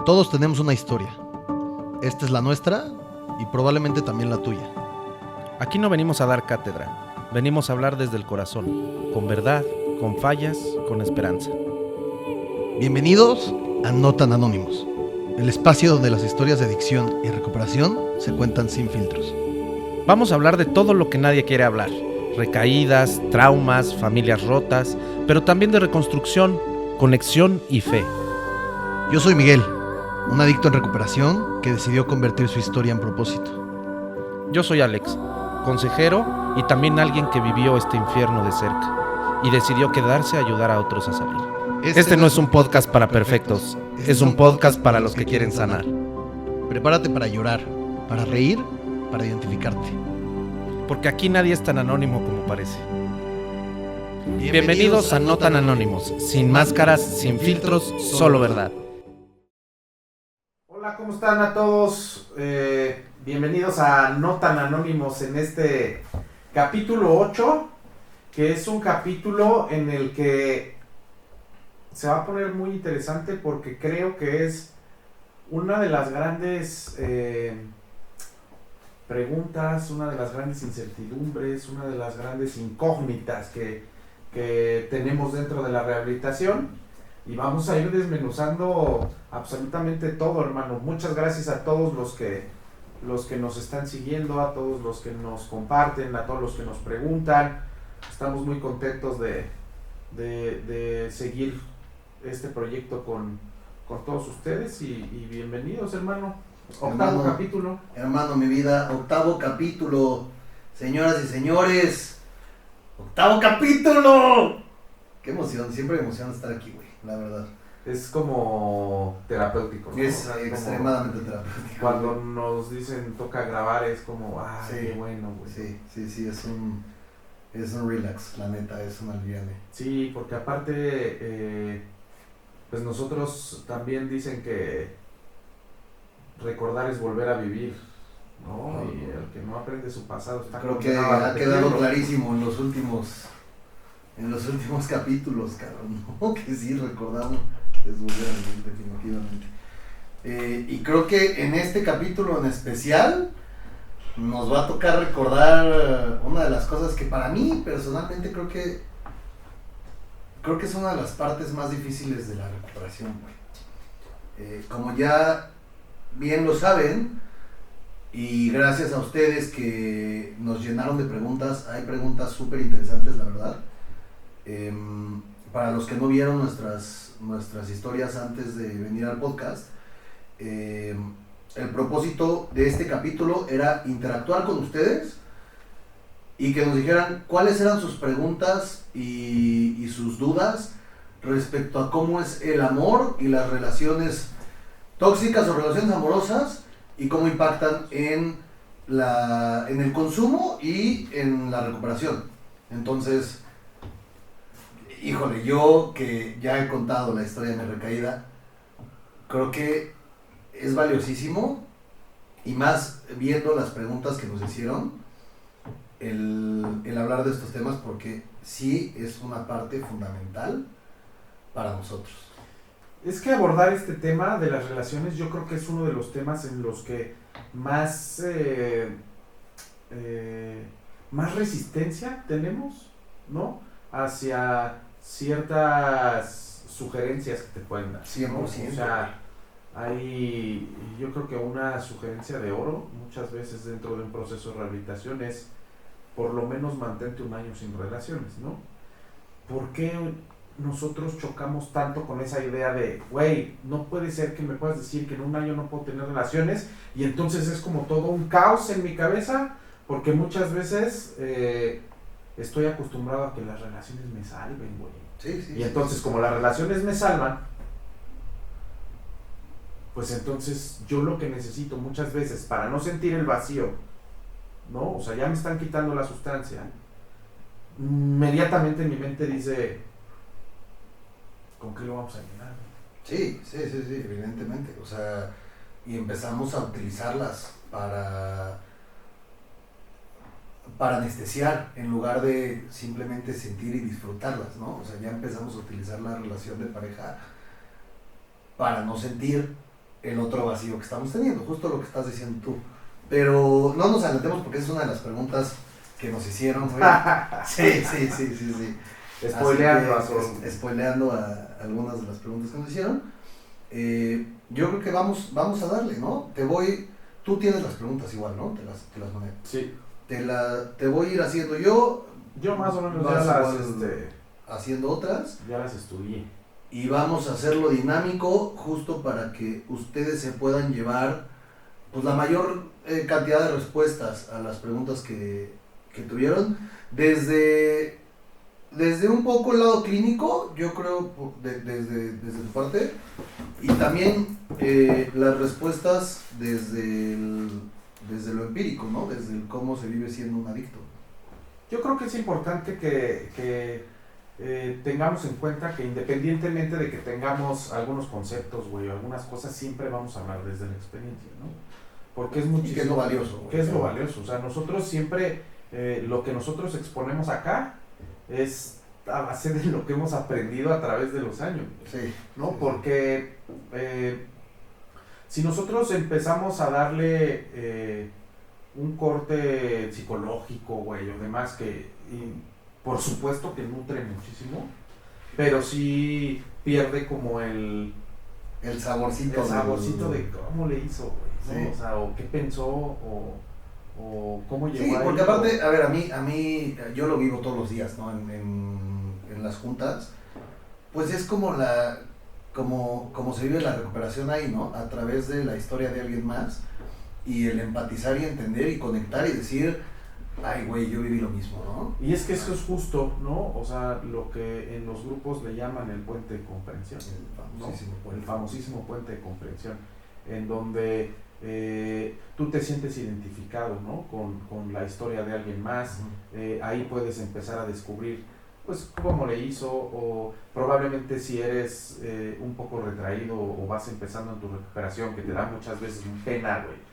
Todos tenemos una historia. Esta es la nuestra y probablemente también la tuya. Aquí no venimos a dar cátedra, venimos a hablar desde el corazón, con verdad, con fallas, con esperanza. Bienvenidos a No Tan Anónimos, el espacio donde las historias de adicción y recuperación se cuentan sin filtros. Vamos a hablar de todo lo que nadie quiere hablar, recaídas, traumas, familias rotas, pero también de reconstrucción, conexión y fe. Yo soy Miguel, un adicto en recuperación que decidió convertir su historia en propósito. Yo soy Alex, consejero y también alguien que vivió este infierno de cerca y decidió quedarse a ayudar a otros a salir. Este no es un podcast para perfectos, es un podcast para los que quieren sanar. Prepárate para llorar, para reír, para identificarte. Porque aquí nadie es tan anónimo como parece. Bienvenidos a No Tan Anónimos, sin máscaras, sin filtros, solo verdad. Hola, ¿cómo están a todos? Bienvenidos a No Tan Anónimos en este capítulo 8, que es un capítulo en el que se va a poner muy interesante porque creo que es una de las grandes preguntas, una de las grandes incertidumbres, una de las grandes incógnitas que tenemos dentro de la rehabilitación, y vamos a ir desmenuzando absolutamente todo, hermano. Muchas gracias a todos los que nos están siguiendo, a todos los que nos comparten, a todos los que nos preguntan. Estamos muy contentos de seguir este proyecto con todos ustedes y bienvenidos, hermano. Octavo capítulo. Hermano, mi vida, octavo capítulo. Señoras y señores, octavo capítulo. Qué emoción, siempre me emociona estar aquí, güey, la verdad. Es como terapéutico, ¿no? Es O sea, extremadamente terapéutico. Cuando nos dicen toca grabar es como, Sí, qué bueno, güey. Sí, es un relax, la neta, es un aliviane. Sí, porque aparte, pues nosotros también dicen que recordar es volver a vivir, ¿no? Y el que no aprende su pasado está Creo que condenado a ha quedado repetirlo. clarísimo en los últimos capítulos, cabrón, ¿no? Que sí, recordamos es volver a vivir definitivamente. Y creo que en este capítulo en especial nos va a tocar recordar una de las cosas que para mí personalmente creo que es una de las partes más difíciles de la recuperación, güey. Como ya bien lo saben, y gracias a ustedes que nos llenaron de preguntas, hay preguntas súper interesantes, la verdad. Para los que no vieron nuestras historias antes de venir al podcast, el propósito de este capítulo era interactuar con ustedes y que nos dijeran cuáles eran sus preguntas y sus dudas respecto a cómo es el amor y las relaciones tóxicas o relaciones amorosas y cómo impactan en el consumo y en la recuperación. Entonces, híjole, yo que ya he contado la historia de mi recaída, creo que es valiosísimo, y más viendo las preguntas que nos hicieron, el hablar de estos temas, porque sí es una parte fundamental para nosotros. Es que abordar este tema de las relaciones yo creo que es uno de los temas en los que más resistencia tenemos, ¿no? Hacia ciertas sugerencias que te pueden dar, 100%. ¿no? O sea, hay, yo creo que una sugerencia de oro muchas veces dentro de un proceso de rehabilitación es por lo menos mantente un año sin relaciones, ¿no? ¿Por qué nosotros chocamos tanto con esa idea de, güey, no puede ser que me puedas decir que en un año no puedo tener relaciones? Y entonces es como todo un caos en mi cabeza, porque muchas veces estoy acostumbrado a que las relaciones me salven, güey. Sí, Y entonces, como las relaciones me salvan, pues entonces yo lo que necesito muchas veces para no sentir el vacío, ¿no? O sea, ya me están quitando la sustancia. Inmediatamente mi mente dice, ¿con qué lo vamos a llenar? Sí, evidentemente. O sea, y empezamos a utilizarlas para anestesiar en lugar de simplemente sentir y disfrutarlas, ¿no? O sea, ya empezamos a utilizar la relación de pareja para no sentir el otro vacío que estamos teniendo, justo lo que estás diciendo tú. Pero no nos adelantemos porque esa es una de las preguntas que nos hicieron, güey. Sí. Spoileando a algunas de las preguntas que nos hicieron. Yo creo que vamos a darle, ¿no? Tú tienes las preguntas igual, ¿no? Te las mandé. Sí. Te voy a ir haciendo yo. Yo más o menos Vas ya las, haciendo otras. ya las estudié. Y vamos a hacerlo dinámico justo para que ustedes se puedan llevar pues la mayor cantidad de respuestas a las preguntas que tuvieron. Desde un poco el lado clínico, yo creo, desde tu parte. Y también las respuestas desde lo empírico, ¿no? Desde el cómo se vive siendo un adicto. Yo creo que es importante que tengamos en cuenta que independientemente de que tengamos algunos conceptos, güey, o algunas cosas, siempre vamos a hablar desde la experiencia, ¿no? Porque es muchísimo. ¿Y qué es lo valioso? ¿Qué es lo valioso? O sea, nosotros siempre, lo que nosotros exponemos acá es a base de lo que hemos aprendido a través de los años, Sí. ¿no? Porque si nosotros empezamos a darle un corte psicológico, güey, o demás, por supuesto que nutre muchísimo, pero sí pierde como el saborcito. de cómo le hizo, güey, ¿no? Sí. O sea, o qué pensó, o cómo llegó Sí, ahí. porque aparte, a ver, a mí yo lo vivo todos los días, ¿no? En las juntas, pues es como como se vive la recuperación ahí, ¿no? A través de la historia de alguien más y el empatizar y entender y conectar y decir, ay, güey, yo viví lo mismo, ¿no? Y es que eso es justo, ¿no? O sea, lo que en los grupos le llaman el puente de comprensión, ¿no? El famosísimo puente de comprensión, en donde tú te sientes identificado, ¿no? Con la historia de alguien más. Ahí puedes empezar a descubrir, pues, cómo le hizo, o probablemente si eres un poco retraído o vas empezando en tu recuperación, que te da muchas veces pena, güey,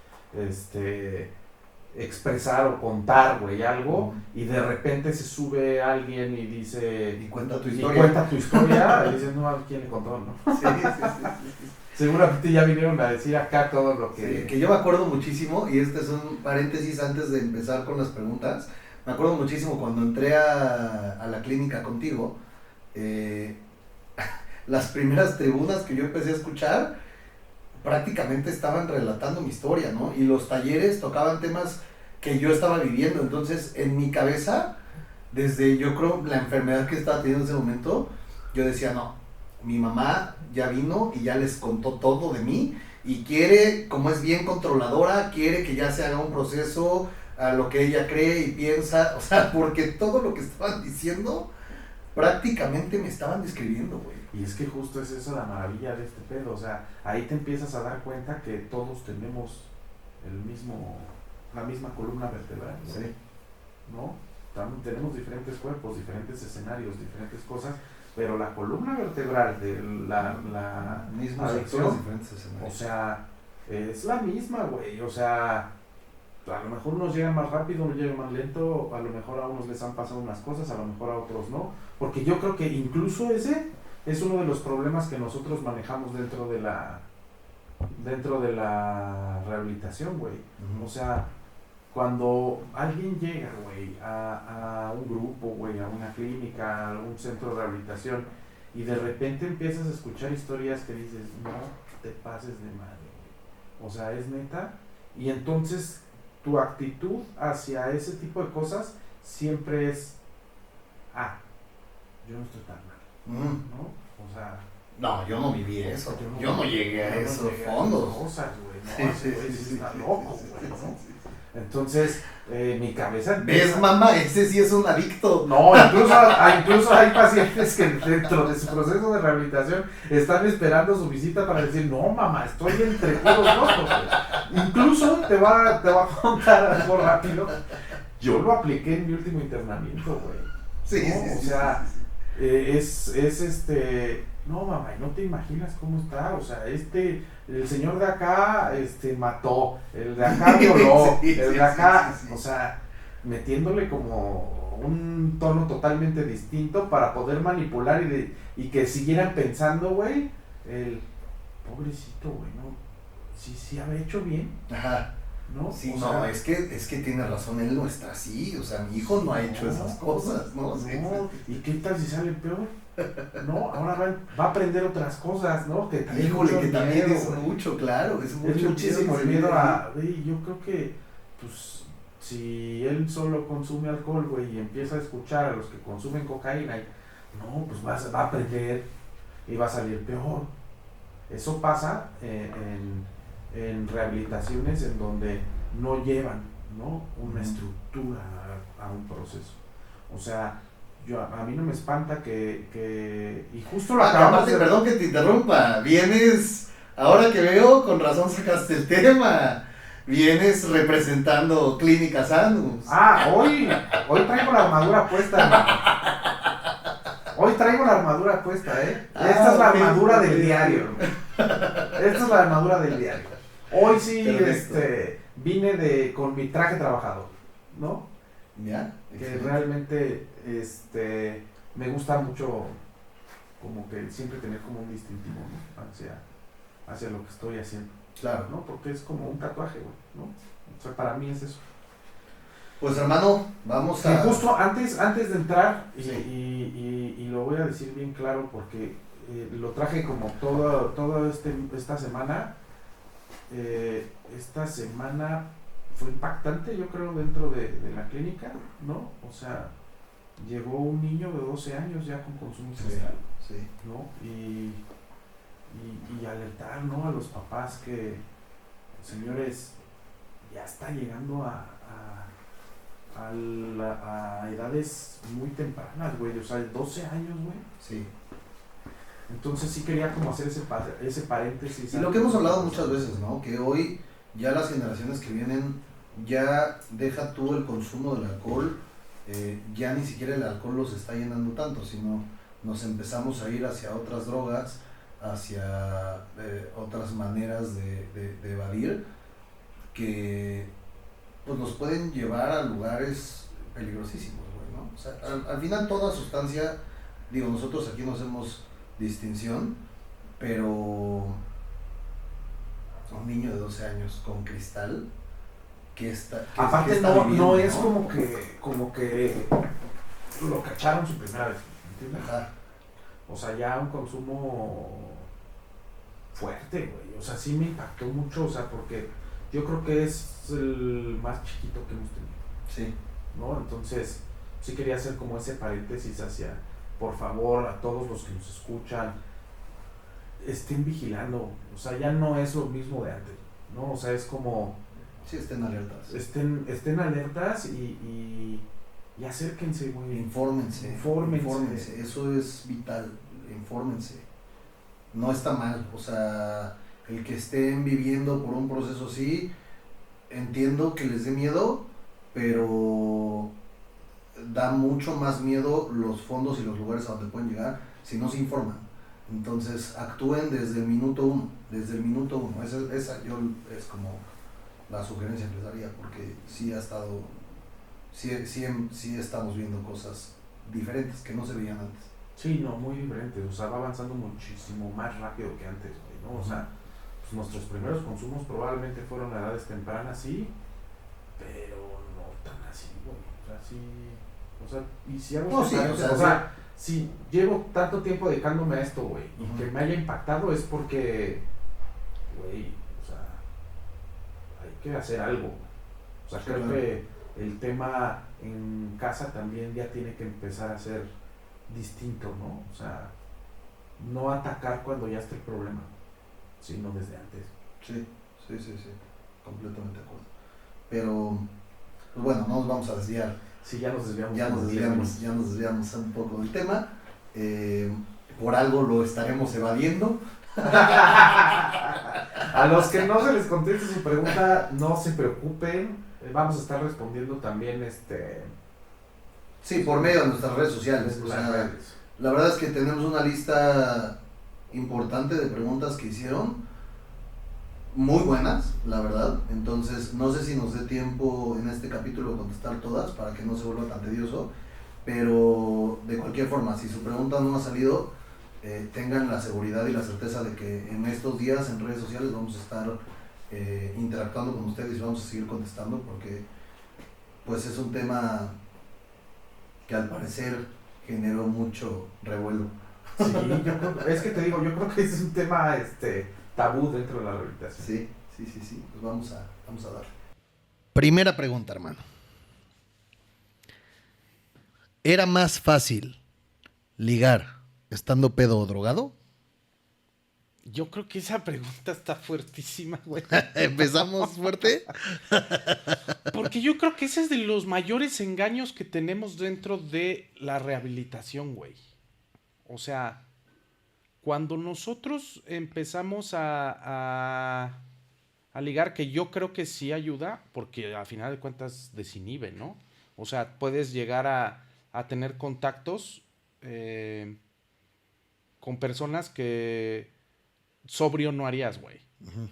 expresar o contar, güey, algo, y de repente se sube alguien y dice... Y cuenta tu y historia. y dices, no, ¿quién le contó, no? Sí. Seguramente ya vinieron a decir acá todo lo que... Sí, que yo me acuerdo muchísimo, y este es un paréntesis antes de empezar con las preguntas, me acuerdo muchísimo cuando entré a la clínica contigo, las primeras tribunas que yo empecé a escuchar prácticamente estaban relatando mi historia, ¿no? Y los talleres tocaban temas que yo estaba viviendo, entonces en mi cabeza, desde yo creo la enfermedad que estaba teniendo en ese momento, yo decía, no, mi mamá ya vino y ya les contó todo de mí y quiere, como es bien controladora, quiere que ya se haga un proceso a lo que ella cree y piensa, o sea, porque todo lo que estaban diciendo prácticamente me estaban describiendo, güey. Y es que justo es eso la maravilla de este pedo, o sea, ahí te empiezas a dar cuenta que todos tenemos la misma columna vertebral, ¿no? Sí. ¿No? Tenemos diferentes cuerpos, diferentes escenarios, diferentes cosas, pero la columna vertebral de la Mismos adicción, actores, diferentes escenarios. o sea, es la misma, güey, o sea, a lo mejor unos llegan más rápido, unos llegan más lento, a lo mejor a unos les han pasado unas cosas, a lo mejor a otros no, porque yo creo que incluso ese es uno de los problemas que nosotros manejamos dentro de la rehabilitación, güey. O sea, cuando alguien llega, güey, a un grupo, güey, a una clínica, a un centro de rehabilitación, y de repente empiezas a escuchar historias que dices, no te pases de madre, güey. O sea, es neta. Y entonces tu actitud hacia ese tipo de cosas siempre es, yo no estoy tan mal, ¿no? O sea... No, yo no viví eso. Yo no llegué a esos fondos. Cosas, güey. No, sí, está loco, güey, ¿no? Entonces, mi cabeza... ¿Ves, mamá? Ese sí es un adicto. No, incluso hay pacientes que dentro de su proceso de rehabilitación están esperando su visita para decir, no, mamá, estoy entre puros locos, güey. Incluso te va a contar algo rápido. Yo lo apliqué en mi último internamiento, güey. Sí, ¿no? sí, O sea, no, mamá, no te imaginas cómo está, o sea, el señor de acá, mató, el de acá violó, el de acá, o sea, metiéndole como un tono totalmente distinto para poder manipular y que siguieran pensando, güey, el pobrecito, güey, sí habré hecho bien, Ajá. ¿no? Sí, O no, sea, es que tiene razón, él no está así, o sea, mi hijo no ha hecho esas cosas, ¿no? Sí, no, ¿y qué tal si sale peor? No, ahora va a aprender otras cosas, ¿no? Que trae Híjole, mucho que también miedo, es güey. mucho, claro, es mucho Es muchísimo el miedo seguir a, güey, yo creo que, pues, si él solo consume alcohol, güey, y empieza a escuchar a los que consumen cocaína, no, pues va a aprender y va a salir peor. Eso pasa en rehabilitaciones en donde no llevan, ¿no? Una estructura a un proceso. O sea, a mí no me espanta que y justo lo acabamos aparte, de... perdón que te interrumpa, vienes, ahora que veo, con razón sacaste el tema, vienes representando Clínica Sanus. hoy traigo la armadura puesta, hermano. Hoy traigo la armadura puesta, ¿eh? Esta es la armadura del diario. Esta es la armadura del diario. Hoy sí, Perfecto. vine con mi traje trabajador, ¿no? ¿Ya? Que Excelente. realmente, me gusta mucho como que siempre tener como un distintivo, ¿no? Hacia lo que estoy haciendo, Claro. ¿no? Porque es como un tatuaje, güey, ¿no? O sea, para mí es eso. Pues hermano, vamos Que a... justo antes de entrar, Sí. y lo voy a decir bien claro porque lo traje como toda esta semana. Esta semana fue impactante, yo creo, dentro de la clínica, ¿no? O sea, llegó un niño de 12 años ya con consumo Sí, social, sí. ¿no? Y alertar, ¿no? A los papás que, señores, ya está llegando a edades muy tempranas, güey, o sea, 12 años, güey. Sí. Entonces sí quería como hacer ese paréntesis. Y lo que hemos hablado muchas veces, ¿no? Que hoy ya las generaciones que vienen, ya deja tú el consumo del alcohol, ya ni siquiera el alcohol los está llenando tanto, sino nos empezamos a ir hacia otras drogas, hacia otras maneras de evadir, que pues nos pueden llevar a lugares peligrosísimos, güey, ¿no? O sea, al final toda sustancia, digo, nosotros aquí no hacemos distinción, pero un niño de 12 años con cristal, Aparte que está no viviendo, es como que lo cacharon su primera vez, ¿entiendes? Ajá. O sea, ya un consumo fuerte, güey. O sea, sí me impactó mucho, o sea, porque yo creo que es el más chiquito que hemos tenido, Sí, ¿no? Entonces, sí quería hacer como ese paréntesis hacia, por favor, a todos los que nos escuchan, estén vigilando. O sea, ya no es lo mismo de antes, ¿no? O sea, es como, sí, estén alertas. estén alertas y acérquense, güey. Infórmense, eso es vital, infórmense. No está mal, o sea, el que estén viviendo por un proceso así, entiendo que les dé miedo, pero da mucho más miedo los fondos y los lugares a donde pueden llegar si no se informan. Entonces actúen desde el minuto uno, esa yo es como la sugerencia que les daría, porque sí estamos viendo cosas diferentes que no se veían antes. Sí, no, muy diferente. O sea, va avanzando muchísimo más rápido que antes, güey, ¿no? O sea, pues nuestros primeros consumos probablemente fueron a edades tempranas, sí, pero no tan así, güey. O sea, sí. O sea, y si hago No, este sí, paréntesis, o sea, si llevo tanto tiempo dedicándome a esto, güey, y Ujú. que me haya impactado es porque, güey, o sea, hay que hacer algo. O sea, Sí, creo claro. que el tema en casa también ya tiene que empezar a ser distinto, ¿no? O sea, no atacar cuando ya está el problema, sino desde antes. Sí, completamente de acuerdo. Pero, pues bueno, no nos vamos a desviar. Sí, ya nos desviamos. Ya como nos 10 minutos. desviamos un poco del tema. Por algo lo estaremos evadiendo. A los que no se les conteste su pregunta, no se preocupen. Vamos a estar respondiendo también Sí, por medio de nuestras redes sociales. O las sea, redes. la verdad es que tenemos una lista importante de preguntas que hicieron. Muy buenas, la verdad. Entonces, no sé si nos dé tiempo en este capítulo de contestar todas para que no se vuelva tan tedioso. Pero de cualquier forma, si su pregunta no ha salido, tengan la seguridad y la certeza de que en estos días en redes sociales vamos a estar interactuando con ustedes y vamos a seguir contestando porque pues es un tema que al parecer generó mucho revuelo. Sí, es que te digo, yo creo que ese es un tema tabú dentro de la rehabilitación. Sí, pues vamos a darle. Primera pregunta, hermano. ¿Era más fácil ligar estando pedo o drogado? Yo creo que esa pregunta está fuertísima, güey. ¿Empezamos fuerte? Porque yo creo que ese es de los mayores engaños que tenemos dentro de la rehabilitación, güey. O sea, cuando nosotros empezamos a ligar, que yo creo que sí ayuda, porque a final de cuentas desinhibe, ¿no? O sea, puedes llegar a tener contactos con personas que sobrio no harías, güey. Uh-huh.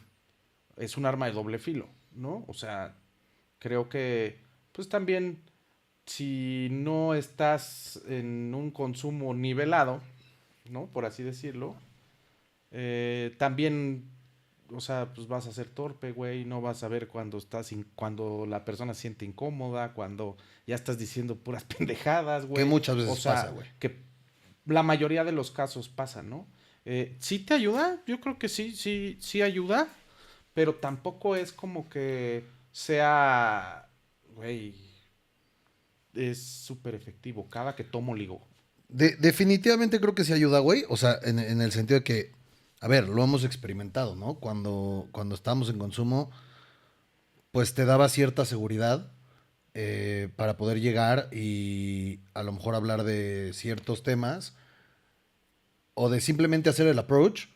Es un arma de doble filo, ¿no? O sea, creo que, pues también, si no estás en un consumo nivelado, ¿no? Por así decirlo, también, o sea, pues vas a ser torpe, güey, no vas a ver cuando la persona se siente incómoda, cuando ya estás diciendo puras pendejadas, güey. Que muchas veces o sea, pasa, güey. Que la mayoría de los casos pasa, ¿no? ¿Sí te ayuda? Yo creo que sí ayuda, pero tampoco es como que sea, güey, es súper efectivo. Cada que tomo ligo. Definitivamente creo que sí ayuda, güey. O sea, en el sentido de que, a ver, lo hemos experimentado, ¿no? Cuando estábamos en consumo, pues te daba cierta seguridad para poder llegar y a lo mejor hablar de ciertos temas o de simplemente hacer el approach.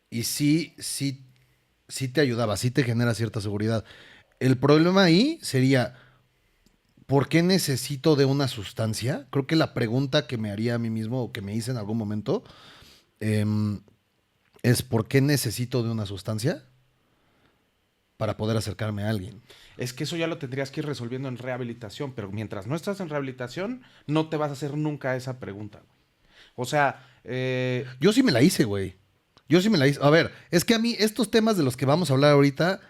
Y sí te ayudaba, sí te genera cierta seguridad. El problema ahí sería, ¿por qué necesito de una sustancia? Creo que la pregunta que me haría a mí mismo o que me hice en algún momento es ¿por qué necesito de una sustancia para poder acercarme a alguien? Es que eso ya lo tendrías que ir resolviendo en rehabilitación, pero mientras no estás en rehabilitación, no te vas a hacer nunca esa pregunta, güey. O sea, yo sí me la hice, güey. Yo sí me la hice. A ver, es que a mí estos temas de los que vamos a hablar ahorita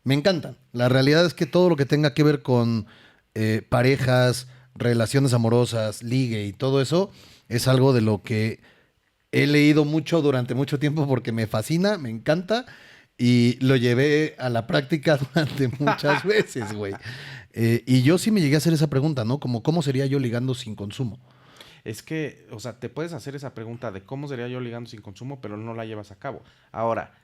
me encantan. La realidad es que todo lo que tenga que ver con parejas, relaciones amorosas, ligue y todo eso es algo de lo que he leído mucho durante mucho tiempo porque me fascina, me encanta y lo llevé a la práctica durante muchas veces, güey. Y yo sí me llegué a hacer esa pregunta, ¿no? Como, ¿cómo sería yo ligando sin consumo? es que, o sea, te puedes hacer esa pregunta de cómo sería yo ligando sin consumo, pero no la llevas a cabo. Ahora,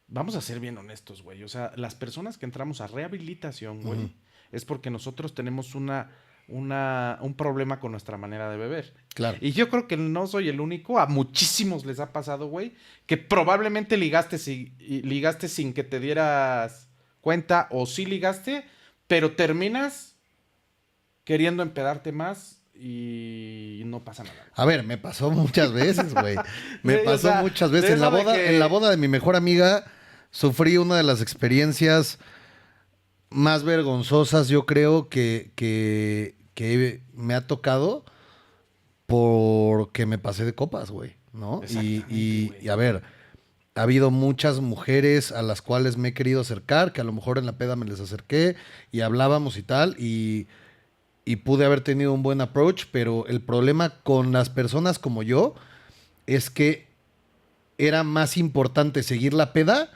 vamos a ser bien honestos, güey. O sea, las personas que entramos a rehabilitación, güey, Ujú. es porque nosotros tenemos un problema con nuestra manera de beber. Claro. Y yo creo que no soy el único, a muchísimos les ha pasado, güey, que probablemente ligaste sin que te dieras cuenta, o sí ligaste, pero terminas queriendo empedarte más y no pasa nada. A ver, me pasó muchas veces, güey. Me Sí, pasó o sea, muchas veces. de En la eso de boda, que- en la boda de mi mejor amiga, sufrí una de las experiencias más vergonzosas, yo creo, que me ha tocado porque me pasé de copas, güey, ¿no? Exactamente, Y güey. a ver, ha habido muchas mujeres a las cuales me he querido acercar, que a lo mejor en la peda me les acerqué y hablábamos y tal, y pude haber tenido un buen approach, pero el problema con las personas como yo es que era más importante seguir la peda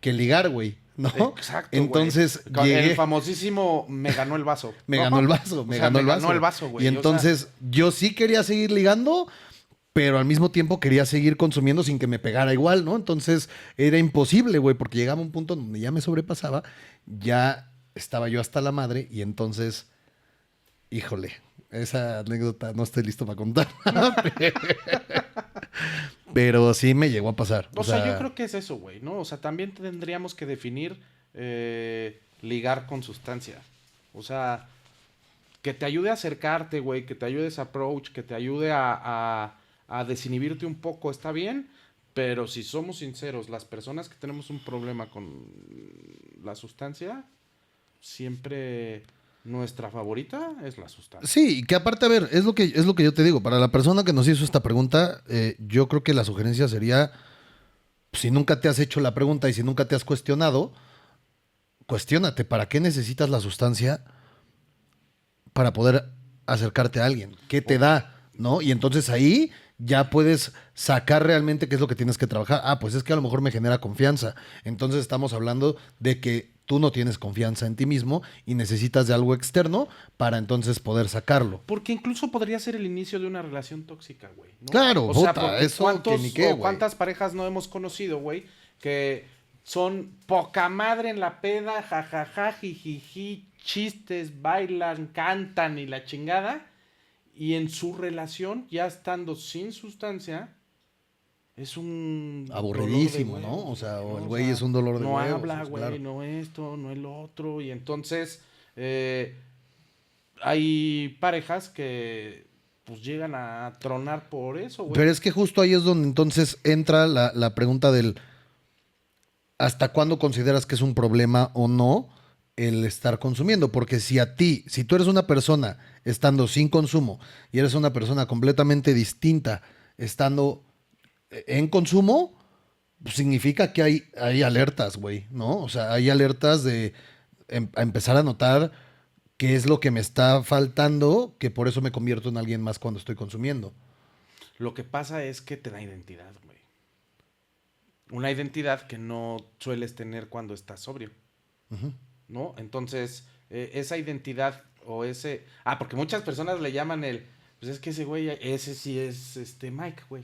que ligar, güey, ¿no? Exacto, Entonces güey. llegué, El famosísimo me ganó el vaso. me ¿no? ganó el vaso, O me sea, ganó el vaso. ganó el vaso, güey. Y O sea, entonces yo sí quería seguir ligando, pero al mismo tiempo quería seguir consumiendo sin que me pegara igual, ¿no? Entonces era imposible, güey, porque llegaba un punto donde ya me sobrepasaba, ya estaba yo hasta la madre y entonces, híjole, esa anécdota no estoy listo para contar. Pero sí me llegó a pasar. O sea, yo creo que es eso, güey, ¿no? O sea, también tendríamos que definir ligar con sustancia. O sea, que te ayude a acercarte, güey, que te ayude ese approach, que te ayude a desinhibirte un poco, está bien. Pero si somos sinceros, las personas que tenemos un problema con la sustancia, siempre nuestra favorita es la sustancia. Sí, que aparte, a ver, es lo que yo te digo. Para la persona que nos hizo esta pregunta, yo creo que la sugerencia sería si nunca te has hecho la pregunta y si nunca te has cuestionado, cuestiónate, ¿para qué necesitas la sustancia para poder acercarte a alguien? ¿Qué te da? ¿No? Y entonces ahí ya puedes sacar realmente qué es lo que tienes que trabajar. Ah, pues es que a lo mejor me genera confianza. Entonces estamos hablando de que tú no tienes confianza en ti mismo y necesitas de algo externo para entonces poder sacarlo. Porque incluso podría ser el inicio de una relación tóxica, güey, ¿no? Claro, o sea, puta, porque eso que ni qué, güey. ¿cuántas parejas no hemos conocido, güey? Que son poca madre en la peda, jajaja, jijiji, chistes, bailan, cantan y la chingada. Y en su relación, ya estando sin sustancia, es un Aburridísimo, dolor de ¿no? huevos, O sea, güey, o el ¿no? güey es un dolor de no huevos. habla, pues, güey, claro. no esto, no el otro. Y entonces hay parejas que pues llegan a tronar por eso, güey. Pero es que justo ahí es donde entonces entra la pregunta del ¿hasta cuándo consideras que es un problema o no el estar consumiendo? Porque si tú eres una persona estando sin consumo y eres una persona completamente distinta estando en consumo, pues significa que hay alertas, güey, ¿no? O sea, hay alertas de a empezar a notar qué es lo que me está faltando, que por eso me convierto en alguien más cuando estoy consumiendo. Lo que pasa es que te da identidad, güey. Una identidad que no sueles tener cuando estás sobrio, ¿no? Entonces, esa identidad o ese... Ah, porque muchas personas le llaman pues es que ese güey, ese sí es Mike, güey,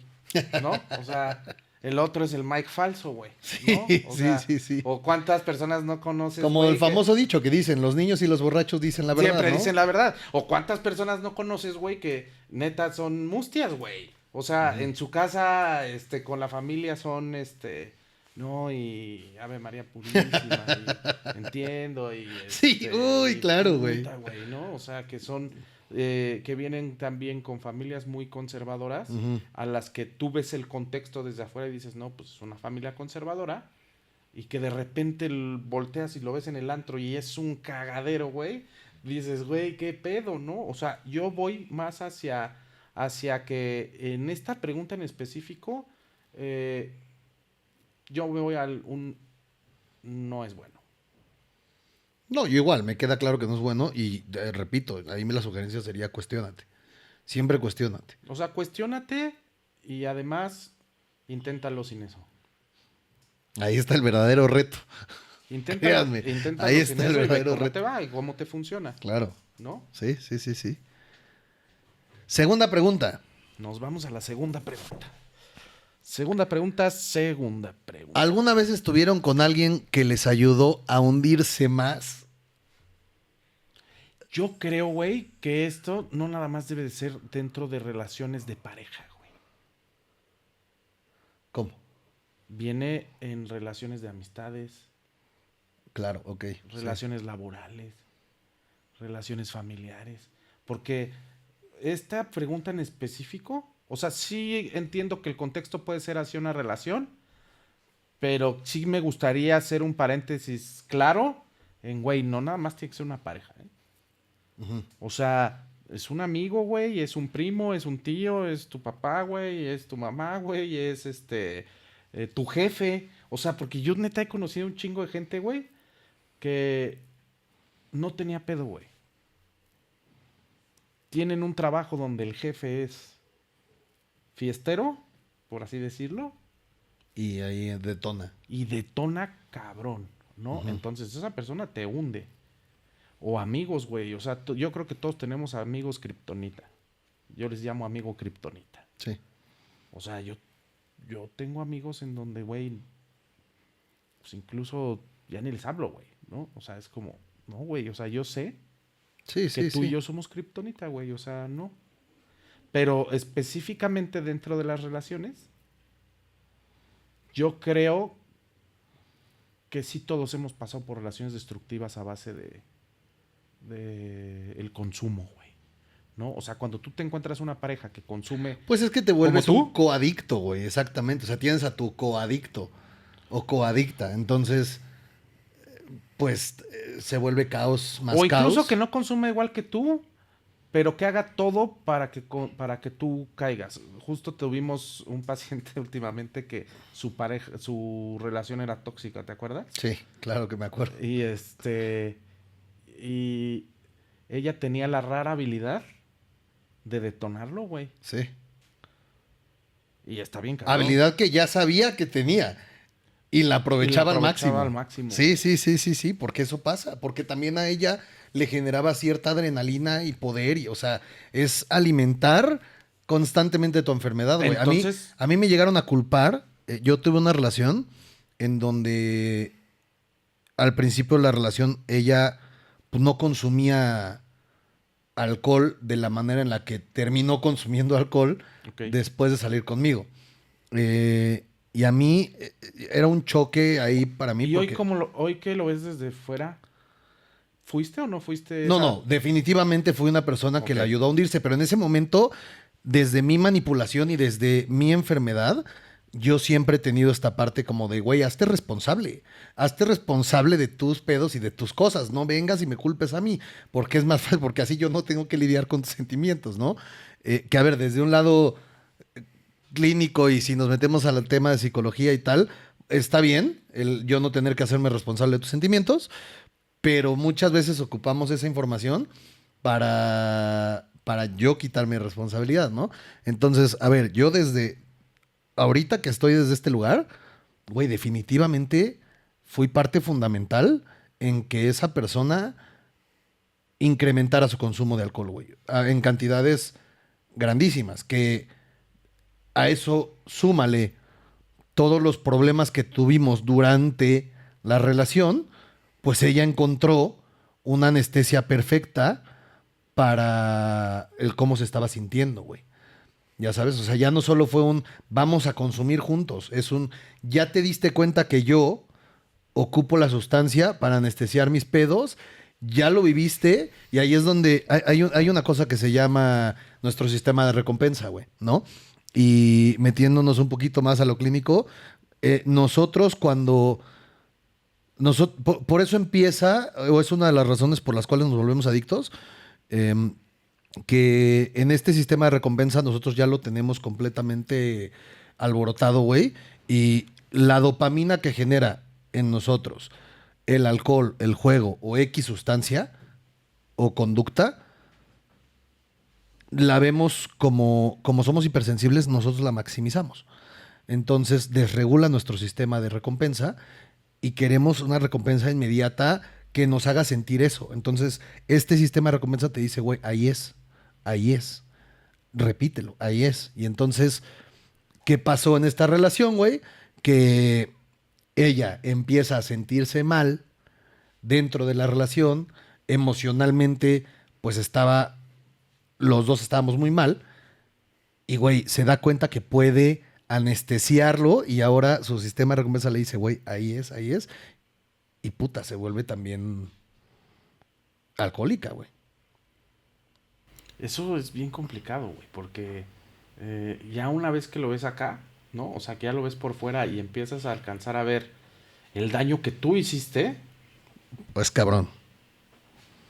¿no? O sea, el otro es el Mike falso, güey, ¿no? O sea, sí. o cuántas personas no conoces, Como güey, el famoso dicho que dicen, los niños y los borrachos dicen la que verdad, siempre ¿no? dicen la verdad. O cuántas personas no conoces, güey, que neta son mustias, güey. O sea, en su casa, con la familia son, no, y Ave María Purísima, y entiendo, y Sí, uy, y claro, güey. puta, ¿no? O sea, que son, que vienen también con familias muy conservadoras, a las que tú ves el contexto desde afuera y dices, no, pues es una familia conservadora, y que de repente volteas y lo ves en el antro y es un cagadero, güey, dices, güey, qué pedo, ¿no? O sea, yo voy más hacia que en esta pregunta en específico, yo me voy no es bueno. No, yo igual, me queda claro que no es bueno y repito, ahí la sugerencia sería cuestiónate. Siempre cuestiónate. O sea, cuestiónate y además inténtalo sin eso. Ahí está el verdadero reto. Inténtalo ahí sin está el eso y ve verdadero cómo reto. te va y cómo te funciona, Claro. ¿no? Sí. Segunda pregunta. Nos vamos a la segunda pregunta. Segunda pregunta. ¿Alguna vez estuvieron con alguien que les ayudó a hundirse más? Yo creo, güey, que esto no nada más debe de ser dentro de relaciones de pareja, güey. ¿Cómo? Viene en relaciones de amistades, Claro, ok. relaciones laborales, relaciones familiares. Porque esta pregunta en específico, o sea, sí entiendo que el contexto puede ser hacia una relación, pero sí me gustaría hacer un paréntesis claro en, güey, no nada más tiene que ser una pareja, ¿eh? O sea, es un amigo, güey, es un primo, es un tío, es tu papá, güey, es tu mamá, güey, es tu jefe. O sea, porque yo neta he conocido un chingo de gente, güey, que no tenía pedo, güey. Tienen un trabajo donde el jefe es fiestero, por así decirlo, Y ahí detona. y detona cabrón, ¿no? Entonces esa persona te hunde. O amigos, güey. O sea, yo creo que todos tenemos amigos kriptonita. Yo les llamo amigo kriptonita. Sí. O sea, yo tengo amigos en donde, güey, pues incluso ya ni les hablo, güey, ¿no? O sea, es como, no, güey, o sea, yo sé Sí, que tú y yo somos kriptonita, güey, o sea, no. Pero específicamente dentro de las relaciones, yo creo que sí todos hemos pasado por relaciones destructivas a base de el consumo, güey, ¿no? O sea, cuando tú te encuentras una pareja que consume... Pues es que te vuelves ¿Como tú? un coadicto, güey, exactamente. O sea, tienes a tu coadicto o coadicta. Entonces, pues se vuelve caos más O incluso caos. que no consume igual que tú, pero que haga todo para que tú caigas. Justo tuvimos un paciente últimamente que su relación era tóxica, ¿te acuerdas? Sí, claro que me acuerdo. Y ella tenía la rara habilidad de detonarlo, güey. Sí. Y está bien, cabrón. Habilidad que ya sabía que tenía. Y la aprovechaba, al máximo. Sí, porque eso pasa. Porque también a ella le generaba cierta adrenalina y poder. O sea, es alimentar constantemente tu enfermedad, güey. Entonces, a mí me llegaron a culpar. Yo tuve una relación en donde al principio de la relación ella pues, no consumía alcohol de la manera en la que terminó consumiendo alcohol después de salir conmigo. Y a mí era un choque ahí para mí. ¿Y porque... hoy que lo ves desde fuera, fuiste o no fuiste? No, definitivamente fui una persona que le ayudó a hundirse, pero en ese momento, desde mi manipulación y desde mi enfermedad, yo siempre he tenido esta parte como de, güey, hazte responsable de tus pedos y de tus cosas, no vengas y me culpes a mí, porque es más fácil, porque así yo no tengo que lidiar con tus sentimientos, ¿no? Que a ver, desde un lado clínico y si nos metemos al tema de psicología y tal, está bien el yo no tener que hacerme responsable de tus sentimientos, pero muchas veces ocupamos esa información para yo quitarme responsabilidad, ¿no? Entonces, a ver, yo desde ahorita que estoy desde este lugar, güey, definitivamente fui parte fundamental en que esa persona incrementara su consumo de alcohol, güey, en cantidades grandísimas, que a eso súmale todos los problemas que tuvimos durante la relación, pues ella encontró una anestesia perfecta para el cómo se estaba sintiendo, güey. Ya sabes, o sea, ya no solo fue un vamos a consumir juntos, es un ya te diste cuenta que yo ocupo la sustancia para anestesiar mis pedos, ya lo viviste y ahí es donde hay una cosa que se llama nuestro sistema de recompensa, güey, ¿no? Y metiéndonos un poquito más a lo clínico, nosotros cuando... por eso empieza, o es una de las razones por las cuales nos volvemos adictos, que en este sistema de recompensa nosotros ya lo tenemos completamente alborotado, güey, y la dopamina que genera en nosotros el alcohol, el juego o X sustancia o conducta, la vemos como somos hipersensibles, nosotros la maximizamos. Entonces desregula nuestro sistema de recompensa y queremos una recompensa inmediata que nos haga sentir eso. Entonces este sistema de recompensa te dice, güey, ahí es, repítelo, ahí es. Y entonces, ¿qué pasó en esta relación, güey? Que ella empieza a sentirse mal dentro de la relación, emocionalmente, pues los dos estábamos muy mal, y güey, se da cuenta que puede anestesiarlo y ahora su sistema de recompensa le dice, güey, ahí es, y puta, se vuelve también alcohólica, güey. Eso es bien complicado, güey, porque ya una vez que lo ves acá, ¿no? O sea, que ya lo ves por fuera y empiezas a alcanzar a ver el daño que tú hiciste. Pues cabrón.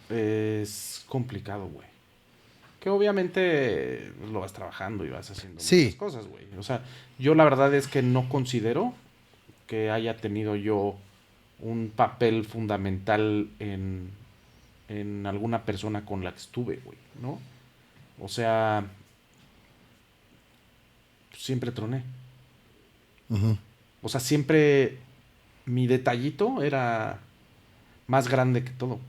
Es complicado, güey. Que obviamente lo vas trabajando y vas haciendo muchas cosas, güey. O sea, yo la verdad es que no considero que haya tenido yo un papel fundamental en alguna persona con la que estuve, güey, ¿no? O sea, siempre troné. Uh-huh. O sea, siempre mi detallito era más grande que todo.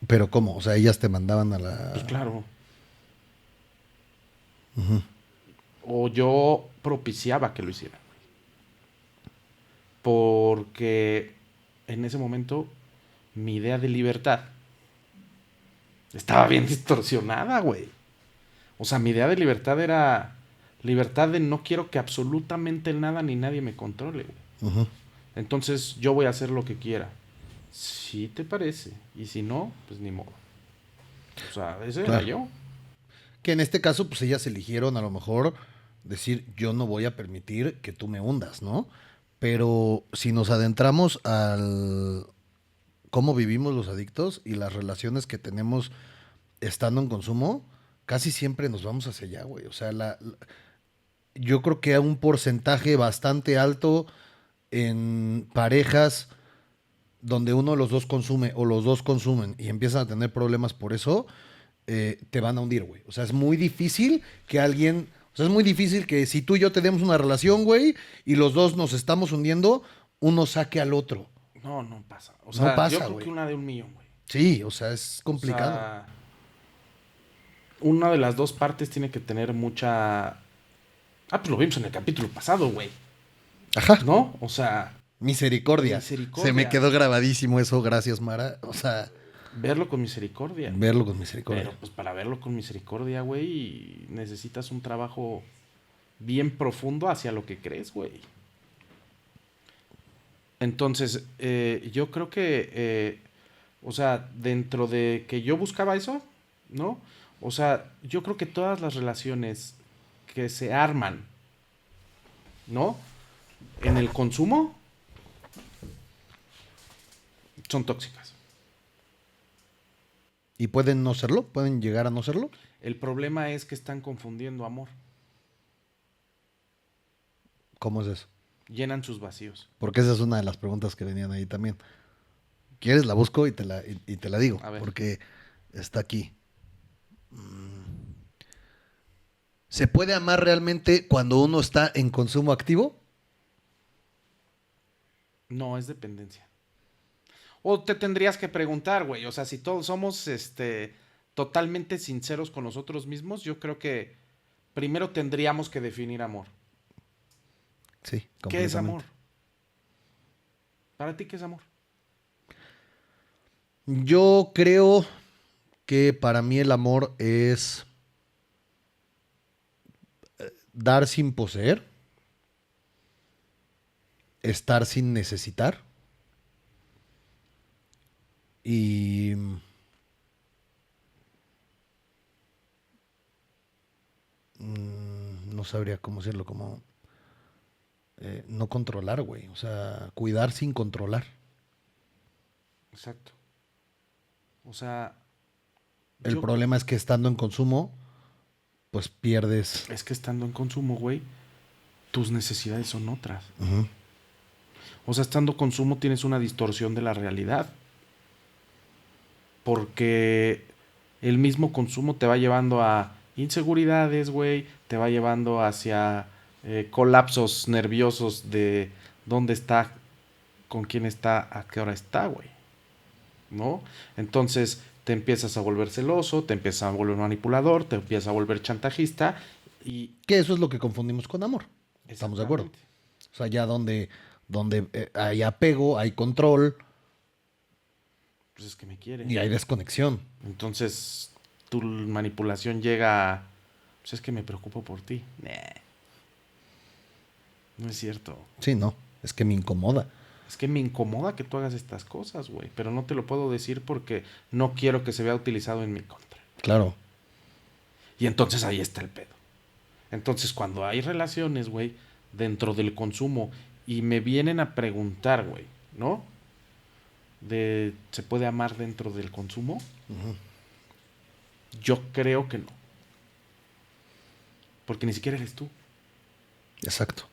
¿Pero cómo? O sea, ellas te mandaban a la... Pues claro. Uh-huh. O yo propiciaba que lo hiciera. Porque en ese momento mi idea de libertad estaba bien distorsionada, güey. O sea, mi idea de libertad era libertad de no quiero que absolutamente nada ni nadie me controle, güey. Uh-huh. Entonces yo voy a hacer lo que quiera. Si te parece. Y si no, pues ni modo. O sea, ese era yo. Que en este caso, pues ellas eligieron a lo mejor decir, yo no voy a permitir que tú me hundas, ¿no? Pero si nos adentramos al cómo vivimos los adictos y las relaciones que tenemos estando en consumo, casi siempre nos vamos hacia allá, güey. O sea, yo creo que hay un porcentaje bastante alto en parejas donde uno de los dos consume o los dos consumen y empiezan a tener problemas por eso, te van a hundir, güey. O sea, es muy difícil que alguien... O sea, es muy difícil que si tú y yo tenemos una relación, güey, y los dos nos estamos hundiendo, uno saque al otro. No pasa. O sea, No pasa, yo creo güey. que una de 1,000,000, güey. Sí, o sea, es complicado. O sea, una de las dos partes tiene que tener mucha... Ah, pues lo vimos en el capítulo pasado, güey. Ajá. ¿No? O sea, Misericordia. Misericordia. Se me quedó grabadísimo eso, gracias, Mara. O sea, verlo con misericordia. verlo con misericordia. Pero pues para verlo con misericordia, güey, necesitas un trabajo bien profundo hacia lo que crees, güey. Entonces, yo creo que, o sea, dentro de que yo buscaba eso, ¿no? O sea, yo creo que todas las relaciones que se arman, ¿no? En el consumo, son tóxicas. ¿Y pueden no serlo? ¿Pueden llegar a no serlo? El problema es que están confundiendo amor. ¿Cómo es eso? Llenan sus vacíos. Porque esa es una de las preguntas que venían ahí también. ¿Quieres? La busco y te la digo. A ver. Porque está aquí. ¿Se puede amar realmente cuando uno está en consumo activo? No, es dependencia. O te tendrías que preguntar, güey. O sea, si todos somos totalmente sinceros con nosotros mismos, yo creo que primero tendríamos que definir amor. Sí, ¿Qué es completamente. amor? ¿Para ti qué es amor? Yo creo que para mí el amor es dar sin poseer, estar sin necesitar y no sabría cómo decirlo, como no controlar, güey. O sea, cuidar sin controlar. Exacto. O sea, El yo- problema es que estando en consumo, pues pierdes. es que estando en consumo, güey, tus necesidades son otras. Ujú. O sea, estando en consumo tienes una distorsión de la realidad. Porque el mismo consumo te va llevando a inseguridades, güey. Te va llevando hacia colapsos nerviosos de dónde está, con quién está, a qué hora está, güey. ¿No? Entonces te empiezas a volver celoso, te empiezas a volver manipulador, te empiezas a volver chantajista y... Que eso es lo que confundimos con amor. Estamos de acuerdo. Exactamente. O sea, ya donde hay apego, hay control Pues es que me quiere. y hay desconexión. Entonces tu manipulación llega a... Pues es que me preocupo por ti. Nah. No es cierto. Sí, no, es que me incomoda. Es que me incomoda que tú hagas estas cosas, güey. Pero no te lo puedo decir porque no quiero que se vea utilizado en mi contra. Claro. Y entonces ahí está el pedo. Entonces cuando hay relaciones, güey, dentro del consumo y me vienen a preguntar, güey, ¿no? ¿Se puede amar dentro del consumo? Ujú. Yo creo que no. Porque ni siquiera eres tú. Exacto.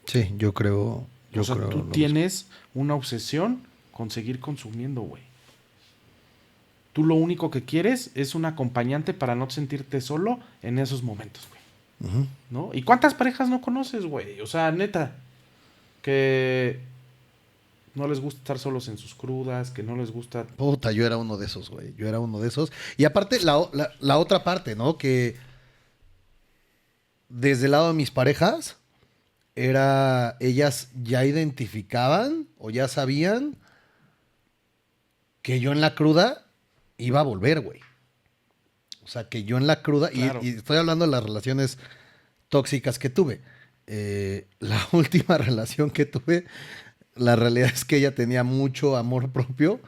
Sí, yo creo. O sea, creo tú lo tienes una obsesión con seguir consumiendo, güey. Tú lo único que quieres es un acompañante para no sentirte solo en esos momentos, güey. mismo. Ujú. ¿No? ¿Y cuántas parejas no conoces, güey? O sea, neta, que no les gusta estar solos en sus crudas, que no les gusta... Puta, yo era uno de esos, güey. Yo era uno de esos. Y aparte, la otra parte, ¿no? Que desde el lado de mis parejas, ellas ya identificaban o ya sabían que yo en la cruda iba a volver, güey. O sea, que yo en la cruda, Claro. y estoy hablando de las relaciones tóxicas que tuve. La última relación que tuve, la realidad es que ella tenía mucho amor propio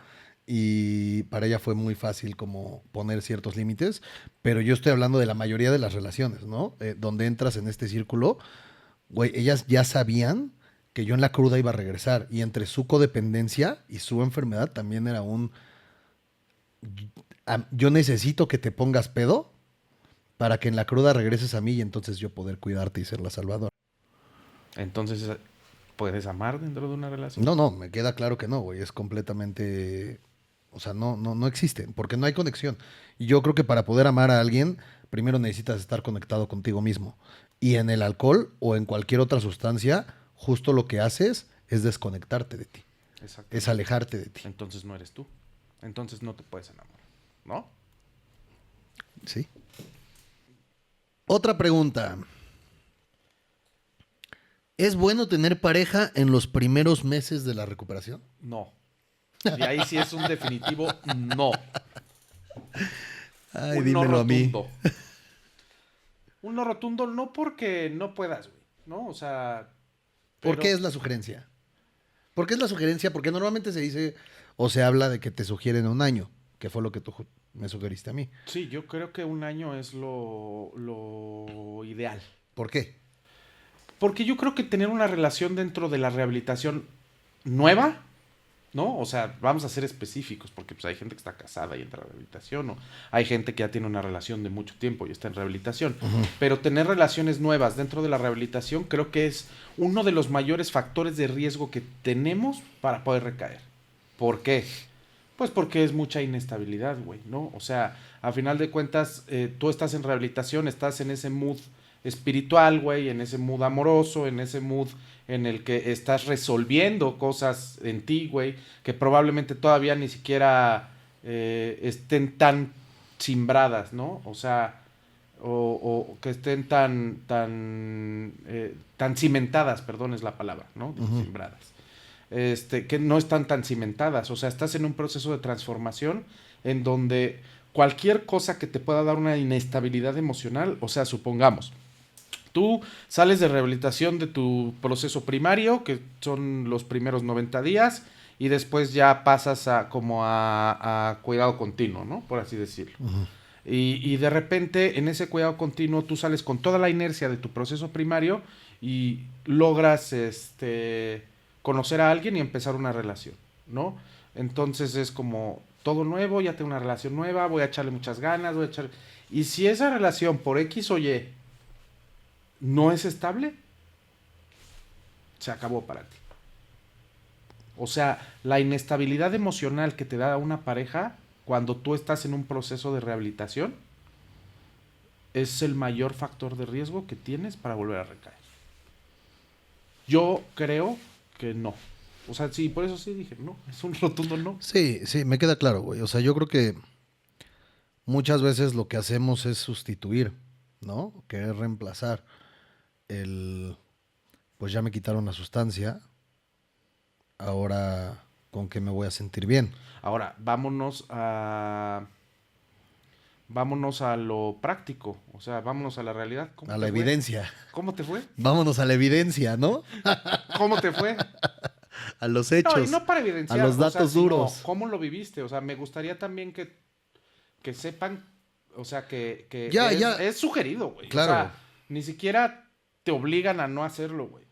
y para ella fue muy fácil como poner ciertos límites, pero yo estoy hablando de la mayoría de las relaciones, ¿no? Donde entras en este círculo, güey, ellas ya sabían que yo en la cruda iba a regresar. Y entre su codependencia y su enfermedad también era yo necesito que te pongas pedo para que en la cruda regreses a mí y entonces yo poder cuidarte y ser la salvadora. Entonces, ¿puedes amar dentro de una relación? No, me queda claro que no, güey. Es completamente... O sea, no existe, porque no hay conexión. Y yo creo que para poder amar a alguien, primero necesitas estar conectado contigo mismo. Y en el alcohol o en cualquier otra sustancia, justo lo que haces es desconectarte de ti. Exacto. Es alejarte de ti. Entonces no eres tú. Entonces no te puedes enamorar, ¿no? Sí. Otra pregunta. ¿Es bueno tener pareja en los primeros meses de la recuperación? No. Y ahí sí es un definitivo no. Ay, Un dímelo no a mí. rotundo. Un no rotundo no porque no puedas, güey, ¿no? O sea... ¿Por pero- qué es la sugerencia? ¿Por qué es la sugerencia? Porque normalmente se dice o se habla de que te sugieren un año, que fue lo que tú me sugeriste a mí. Sí, yo creo que un año es lo ideal. ¿Por qué? Porque yo creo que tener una relación dentro de la rehabilitación nueva, ¿no? O sea, vamos a ser específicos, porque pues hay gente que está casada y entra a rehabilitación, o hay gente que ya tiene una relación de mucho tiempo y está en rehabilitación. Pero tener relaciones nuevas dentro de la rehabilitación creo que es uno de los mayores factores de riesgo que tenemos para poder recaer. ¿Por qué? Pues porque es mucha inestabilidad, güey, ¿no? O sea, a final de cuentas, tú estás en rehabilitación, estás en ese mood espiritual, güey, en ese mood amoroso, en ese mood en el que estás resolviendo cosas en ti, güey, que probablemente todavía ni siquiera estén tan cimbradas, ¿no? O sea, o que estén tan cimentadas, perdón, es la palabra, ¿no? Cimbradas. Que no están tan cimentadas. O sea, estás en un proceso de transformación en donde cualquier cosa que te pueda dar una inestabilidad emocional, o sea, supongamos, tú sales de rehabilitación de tu proceso primario, que son los primeros 90 días, y después ya pasas a cuidado continuo, ¿no? Por así decirlo. Y de repente, en ese cuidado continuo, tú sales con toda la inercia de tu proceso primario y logras conocer a alguien y empezar una relación, ¿no? Entonces es como todo nuevo, ya tengo una relación nueva, voy a echarle muchas ganas, Y si esa relación por X o Y no es estable, se acabó para ti. O sea, la inestabilidad emocional que te da una pareja cuando tú estás en un proceso de rehabilitación es el mayor factor de riesgo que tienes para volver a recaer. Yo creo que no. O sea, sí, por eso sí dije, no, es un rotundo no. Sí, me queda claro, güey. O sea, yo creo que muchas veces lo que hacemos es sustituir, ¿no? Querer reemplazar pues ya me quitaron la sustancia, ahora con qué me voy a sentir bien. Ahora, vámonos a lo práctico, o sea, vámonos a la realidad. A la evidencia. ¿Cómo te fue? Vámonos a la evidencia, ¿no? ¿Cómo te fue? A los No, hechos. y no para evidenciar. A los datos sino duros. ¿cómo lo viviste? O sea, me gustaría también que sepan, o sea, que Ya. es sugerido, güey. Claro. O sea, ni siquiera te obligan a no hacerlo, güey.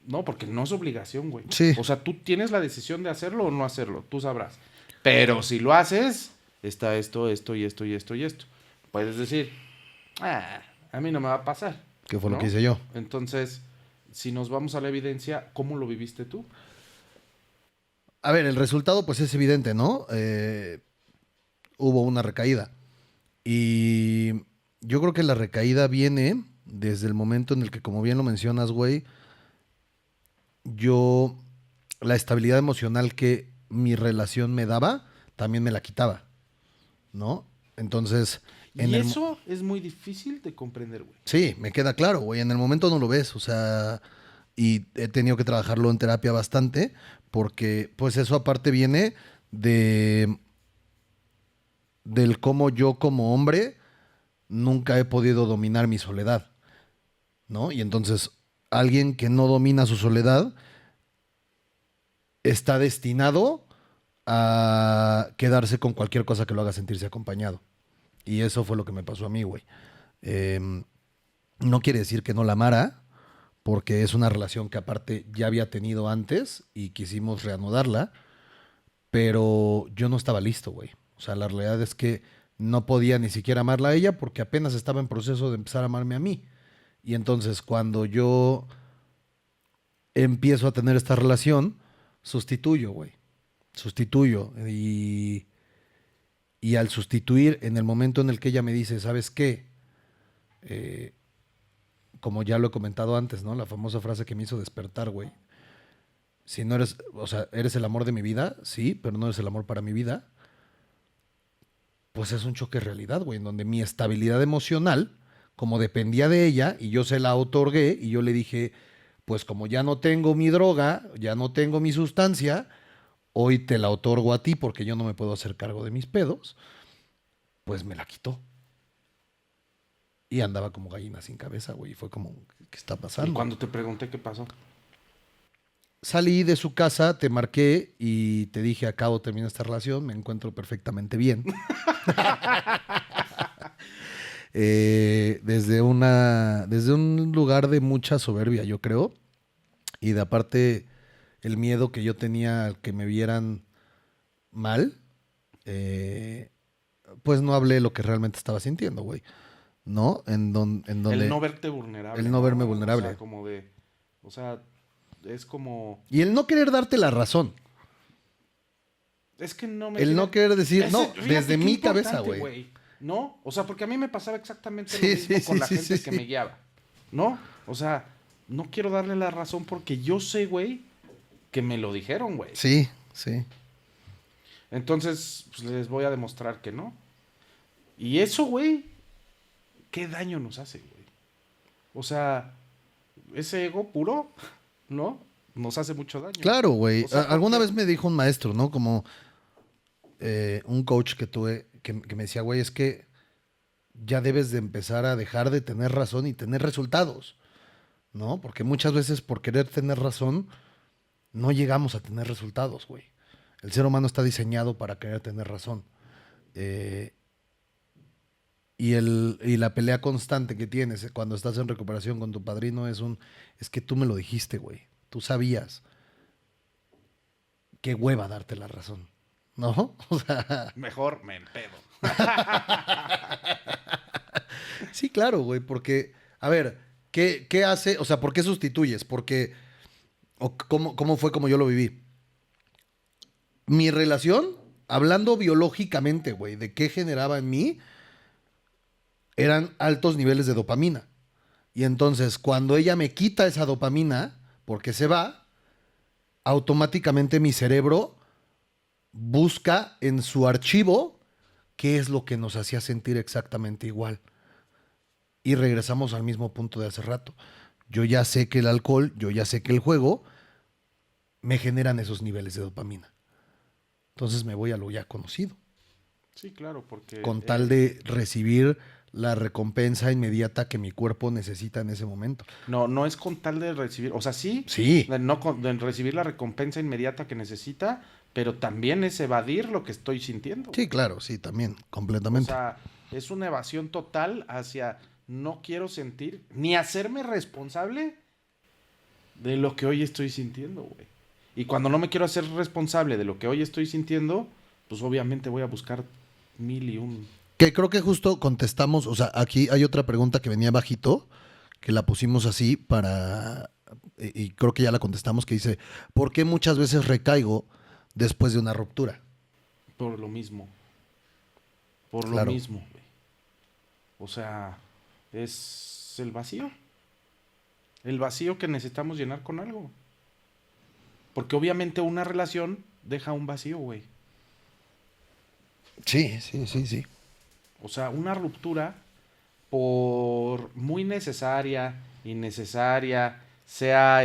No, porque no es obligación, güey. Sí. O sea, tú tienes la decisión de hacerlo o no hacerlo, tú sabrás. Pero si lo haces, está esto y esto y esto y esto. Puedes decir, a mí no me va a pasar. ¿Qué fue ¿no? lo que hice yo? Entonces, si nos vamos a la evidencia, ¿cómo lo viviste tú? A ver, el resultado pues es evidente, ¿no? Hubo una recaída. Y yo creo que la recaída viene desde el momento en el que, como bien lo mencionas, güey, la estabilidad emocional que mi relación me daba, también me la quitaba, ¿no? Entonces... Y eso es muy difícil de comprender, güey. Sí, me queda claro, güey. En el momento no lo ves, o sea, y he tenido que trabajarlo en terapia bastante, porque pues eso aparte viene del cómo yo como hombre nunca he podido dominar mi soledad, ¿no? Y entonces alguien que no domina su soledad está destinado a quedarse con cualquier cosa que lo haga sentirse acompañado. Y eso fue lo que me pasó a mí, güey. No quiere decir que no la amara, porque es una relación que aparte ya había tenido antes y quisimos reanudarla, pero yo no estaba listo, güey. O sea, la realidad es que no podía ni siquiera amarla a ella porque apenas estaba en proceso de empezar a amarme a mí. Y entonces cuando yo empiezo a tener esta relación, sustituyo, güey. Sustituyo. Y al sustituir, en el momento en el que ella me dice, ¿sabes qué? Como ya lo he comentado antes, ¿no? La famosa frase que me hizo despertar, güey. Si no eres, o sea, eres el amor de mi vida, sí, pero no eres el amor para mi vida. Pues es un choque de realidad, güey, en donde mi estabilidad emocional, como dependía de ella, y yo se la otorgué, y yo le dije, pues como ya no tengo mi droga, ya no tengo mi sustancia, hoy te la otorgo a ti porque yo no me puedo hacer cargo de mis pedos, pues me la quitó. Y andaba como gallina sin cabeza, güey, y fue como, ¿qué está pasando? Y cuando te pregunté qué pasó. Salí de su casa, te marqué y te dije, acabo de terminar esta relación, me encuentro perfectamente bien. Desde un lugar de mucha soberbia, yo creo. Y de aparte, el miedo que yo tenía al que me vieran mal, pues no hablé lo que realmente estaba sintiendo, güey. ¿No? En donde... El no verte vulnerable. El no verme vulnerable. O sea, como de... O sea, es como... Y el no querer darte la razón. Es que no me... El no querer decir, Ese- no, fíjate desde qué mi cabeza, importante, güey. ¿No? O sea, porque a mí me pasaba exactamente Sí, lo mismo sí, con sí, la sí, gente sí, que sí. me guiaba. ¿No? O sea, no quiero darle la razón porque yo sé, güey, que me lo dijeron, güey. Sí, sí. Entonces, pues les voy a demostrar que no. Y eso, güey, ¿qué daño nos hace, güey? O sea, ese ego puro, ¿no? Nos hace mucho daño. Claro, güey. O sea, Alguna porque- vez me dijo un maestro, ¿no? Como un coach que tuve, que me decía, güey, es que ya debes de empezar a dejar de tener razón y tener resultados, ¿no? Porque muchas veces por querer tener razón no llegamos a tener resultados, güey. El ser humano está diseñado para querer tener razón. Eh, y la pelea constante que tienes cuando estás en recuperación con tu padrino es que tú me lo dijiste, güey. Tú sabías. Qué hueva darte la razón, ¿no? O sea, Mejor me empedo. sí, claro, güey, porque, a ver, ¿qué hace? O sea, ¿por qué sustituyes? Porque, ¿cómo fue como yo lo viví? Mi relación, hablando biológicamente, güey, de qué generaba en mí, eran altos niveles de dopamina. Y entonces, cuando ella me quita esa dopamina, porque se va, automáticamente mi cerebro busca en su archivo qué es lo que nos hacía sentir exactamente igual. Y regresamos al mismo punto de hace rato. Yo ya sé que el alcohol, yo ya sé que el juego me generan esos niveles de dopamina. Entonces me voy a lo ya conocido, Sí, claro, porque... con tal de recibir la recompensa inmediata que mi cuerpo necesita en ese momento. No, no es con tal de recibir, o sea, sí, Sí, de recibir la recompensa inmediata que necesita, pero también es evadir lo que estoy sintiendo. sí, claro, sí, también, O completamente. sea, es una evasión total hacia no quiero sentir ni hacerme responsable de lo que hoy estoy sintiendo, güey. Y cuando no me quiero hacer responsable de lo que hoy estoy sintiendo, pues obviamente voy a buscar mil y un... Que creo que justo contestamos, o sea, aquí hay otra pregunta que venía bajito, que la pusimos así para, y creo que ya la contestamos, que dice, ¿por qué muchas veces recaigo después de una ruptura? Por lo mismo. Por Claro. lo mismo, güey. O sea, es el vacío. El vacío que necesitamos llenar con algo. Porque obviamente una relación deja un vacío, güey. Sí, sí, sí, sí. O sea, una ruptura, por muy necesaria, innecesaria, sea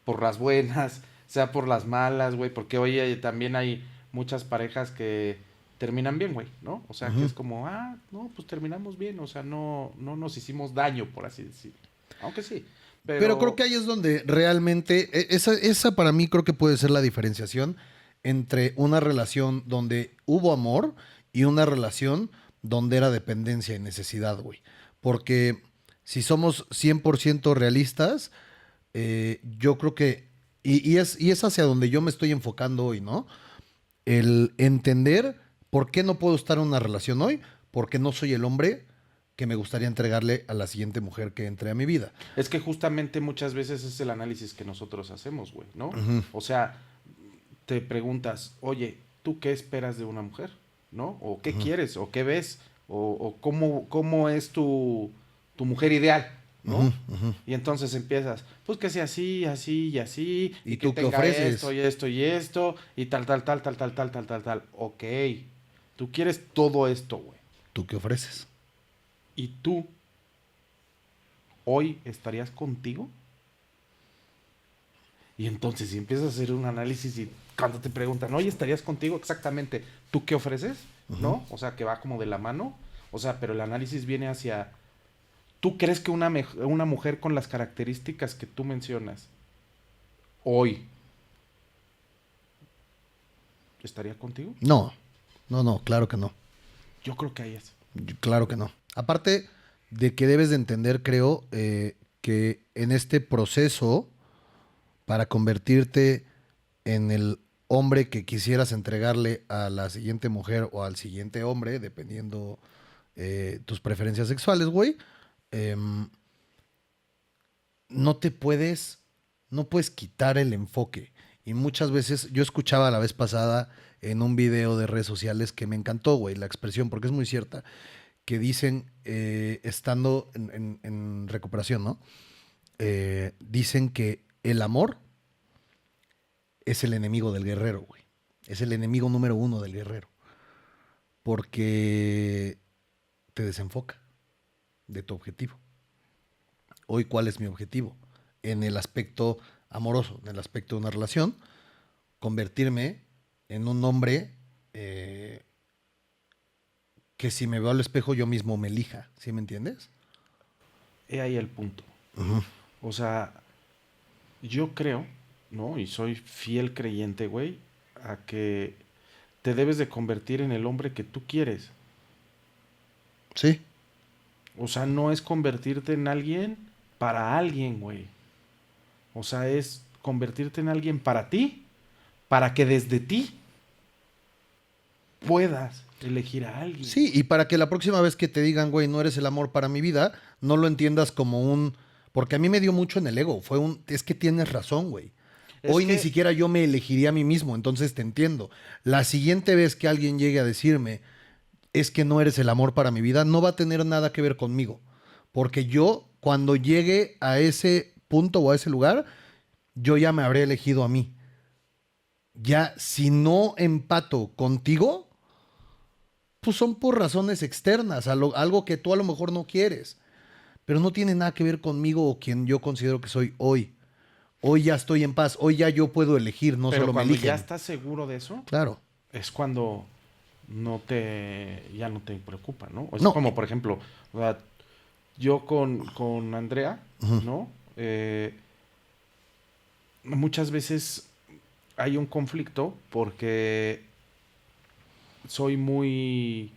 por las buenas, sea por las malas, güey, porque hoy también hay muchas parejas que terminan bien, güey, ¿no? O sea, que Ujú. es como, no, pues terminamos bien, o sea, no nos hicimos daño, por así decirlo. Aunque sí. Pero creo que ahí es donde realmente, esa para mí creo que puede ser la diferenciación entre una relación donde hubo amor y una relación donde era dependencia y necesidad, güey. Porque si somos 100% realistas, yo creo que, y es hacia donde yo me estoy enfocando hoy, ¿no? El entender por qué no puedo estar en una relación hoy, porque no soy el hombre que me gustaría entregarle a la siguiente mujer que entre a mi vida. Es que justamente muchas veces es el análisis que nosotros hacemos, güey, ¿no? Ujú. O sea, te preguntas, oye, ¿tú qué esperas de una mujer? ¿No? ¿O qué quieres? ¿O qué ves? ¿O cómo es tu mujer ideal? ¿no? Ujú, ujú. Y entonces empiezas, pues que sea así, así y así, ¿Y que tú qué tenga ofreces? esto y esto y esto, y tal. Ok, tú quieres todo esto, güey. ¿Tú qué ofreces? ¿Y tú hoy estarías contigo? Y entonces si empiezas a hacer un análisis y cuando te preguntan, oye, ¿estarías contigo? Exactamente, ¿tú qué ofreces? ¿No? O sea, que va como de la mano. O sea, pero el análisis viene hacia, ¿tú crees que una mujer con las características que tú mencionas hoy estaría contigo? No, no, claro que no. Yo creo que ahí es. Claro que no. Aparte de que debes de entender, creo, que en este proceso, para convertirte en el hombre que quisieras entregarle a la siguiente mujer o al siguiente hombre, dependiendo tus preferencias sexuales, güey, em, no te puedes, no puedes quitar el enfoque. Y muchas veces, yo escuchaba la vez pasada en un video de redes sociales que me encantó, güey, la expresión, porque es muy cierta, que dicen, estando en recuperación, ¿no? Dicen que el amor es el enemigo del guerrero, güey. Es el enemigo número uno del guerrero. Porque te desenfoca de tu objetivo. Hoy, ¿cuál es mi objetivo? En el aspecto amoroso, en el aspecto de una relación, convertirme en un hombre que si me veo al espejo yo mismo me elija, ¿sí me entiendes? He ahí el punto. Ujú. O sea, yo creo, ¿no? Y soy fiel creyente, güey, a que te debes de convertir en el hombre que tú quieres. Sí, O sea, no es convertirte en alguien para alguien, güey. O sea, es convertirte en alguien para ti, para que desde ti puedas elegir a alguien. sí, y para que la próxima vez que te digan, güey, no eres el amor para mi vida, no lo entiendas como un... Porque a mí me dio mucho en el ego, fue un... Es que tienes razón, güey. Es Hoy ni que- siquiera yo me elegiría a mí mismo, entonces te entiendo. La siguiente vez que alguien llegue a decirme, es que no eres el amor para mi vida, no va a tener nada que ver conmigo. Porque yo, cuando llegue a ese punto o a ese lugar, yo ya me habré elegido a mí. Ya, si no empato contigo, pues son por razones externas, algo que tú a lo mejor no quieres. Pero no tiene nada que ver conmigo o quien yo considero que soy hoy. Hoy ya estoy en paz, hoy ya yo puedo elegir, no pero solo me cuando eligen. ya estás seguro de eso, Claro. es cuando ya no te preocupa, ¿no? Es No. como, por ejemplo, o sea, yo con Andrea, Ujú. ¿no? Muchas veces hay un conflicto porque soy muy,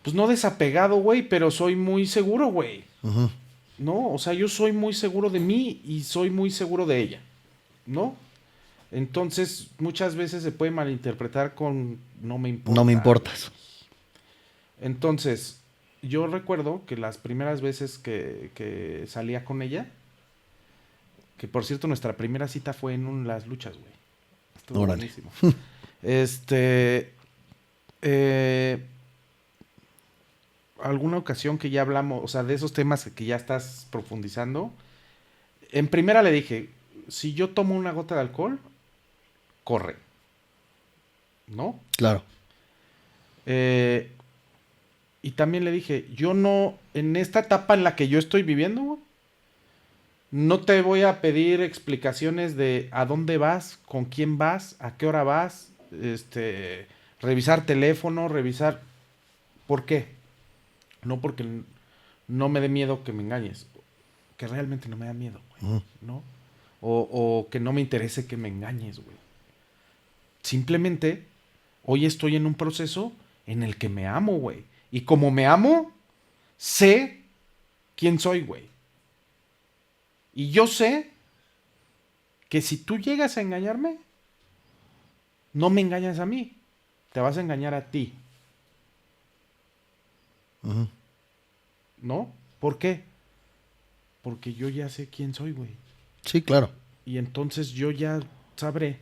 pues no desapegado, güey, pero soy muy seguro, güey. Ujú. ¿No? O sea, yo soy muy seguro de mí y soy muy seguro de ella, ¿no? Entonces, muchas veces se puede malinterpretar con no me importa. No me importas. Entonces, yo recuerdo que las primeras veces que salía con ella, que por cierto, nuestra primera cita fue en las luchas, güey. Estuvo Órale. buenísimo. Eh, alguna ocasión que ya hablamos, o sea, de esos temas que ya estás profundizando. En primera le dije, si yo tomo una gota de alcohol, corre. ¿No? Claro. Y también le dije, yo no, en esta etapa en la que yo estoy viviendo, güey, no te voy a pedir explicaciones de a dónde vas, con quién vas, a qué hora vas, revisar teléfono, revisar... ¿Por qué? No porque no me dé miedo que me engañes, que realmente no me da miedo, güey, Ujú. ¿no? O que no me interese que me engañes, güey. Simplemente, hoy estoy en un proceso en el que me amo, güey. Y como me amo, sé quién soy, güey. Y yo sé que si tú llegas a engañarme, no me engañas a mí, te vas a engañar a ti. Ujú. ¿No? ¿Por qué? Porque yo ya sé quién soy, güey. Sí, claro. Y entonces yo ya sabré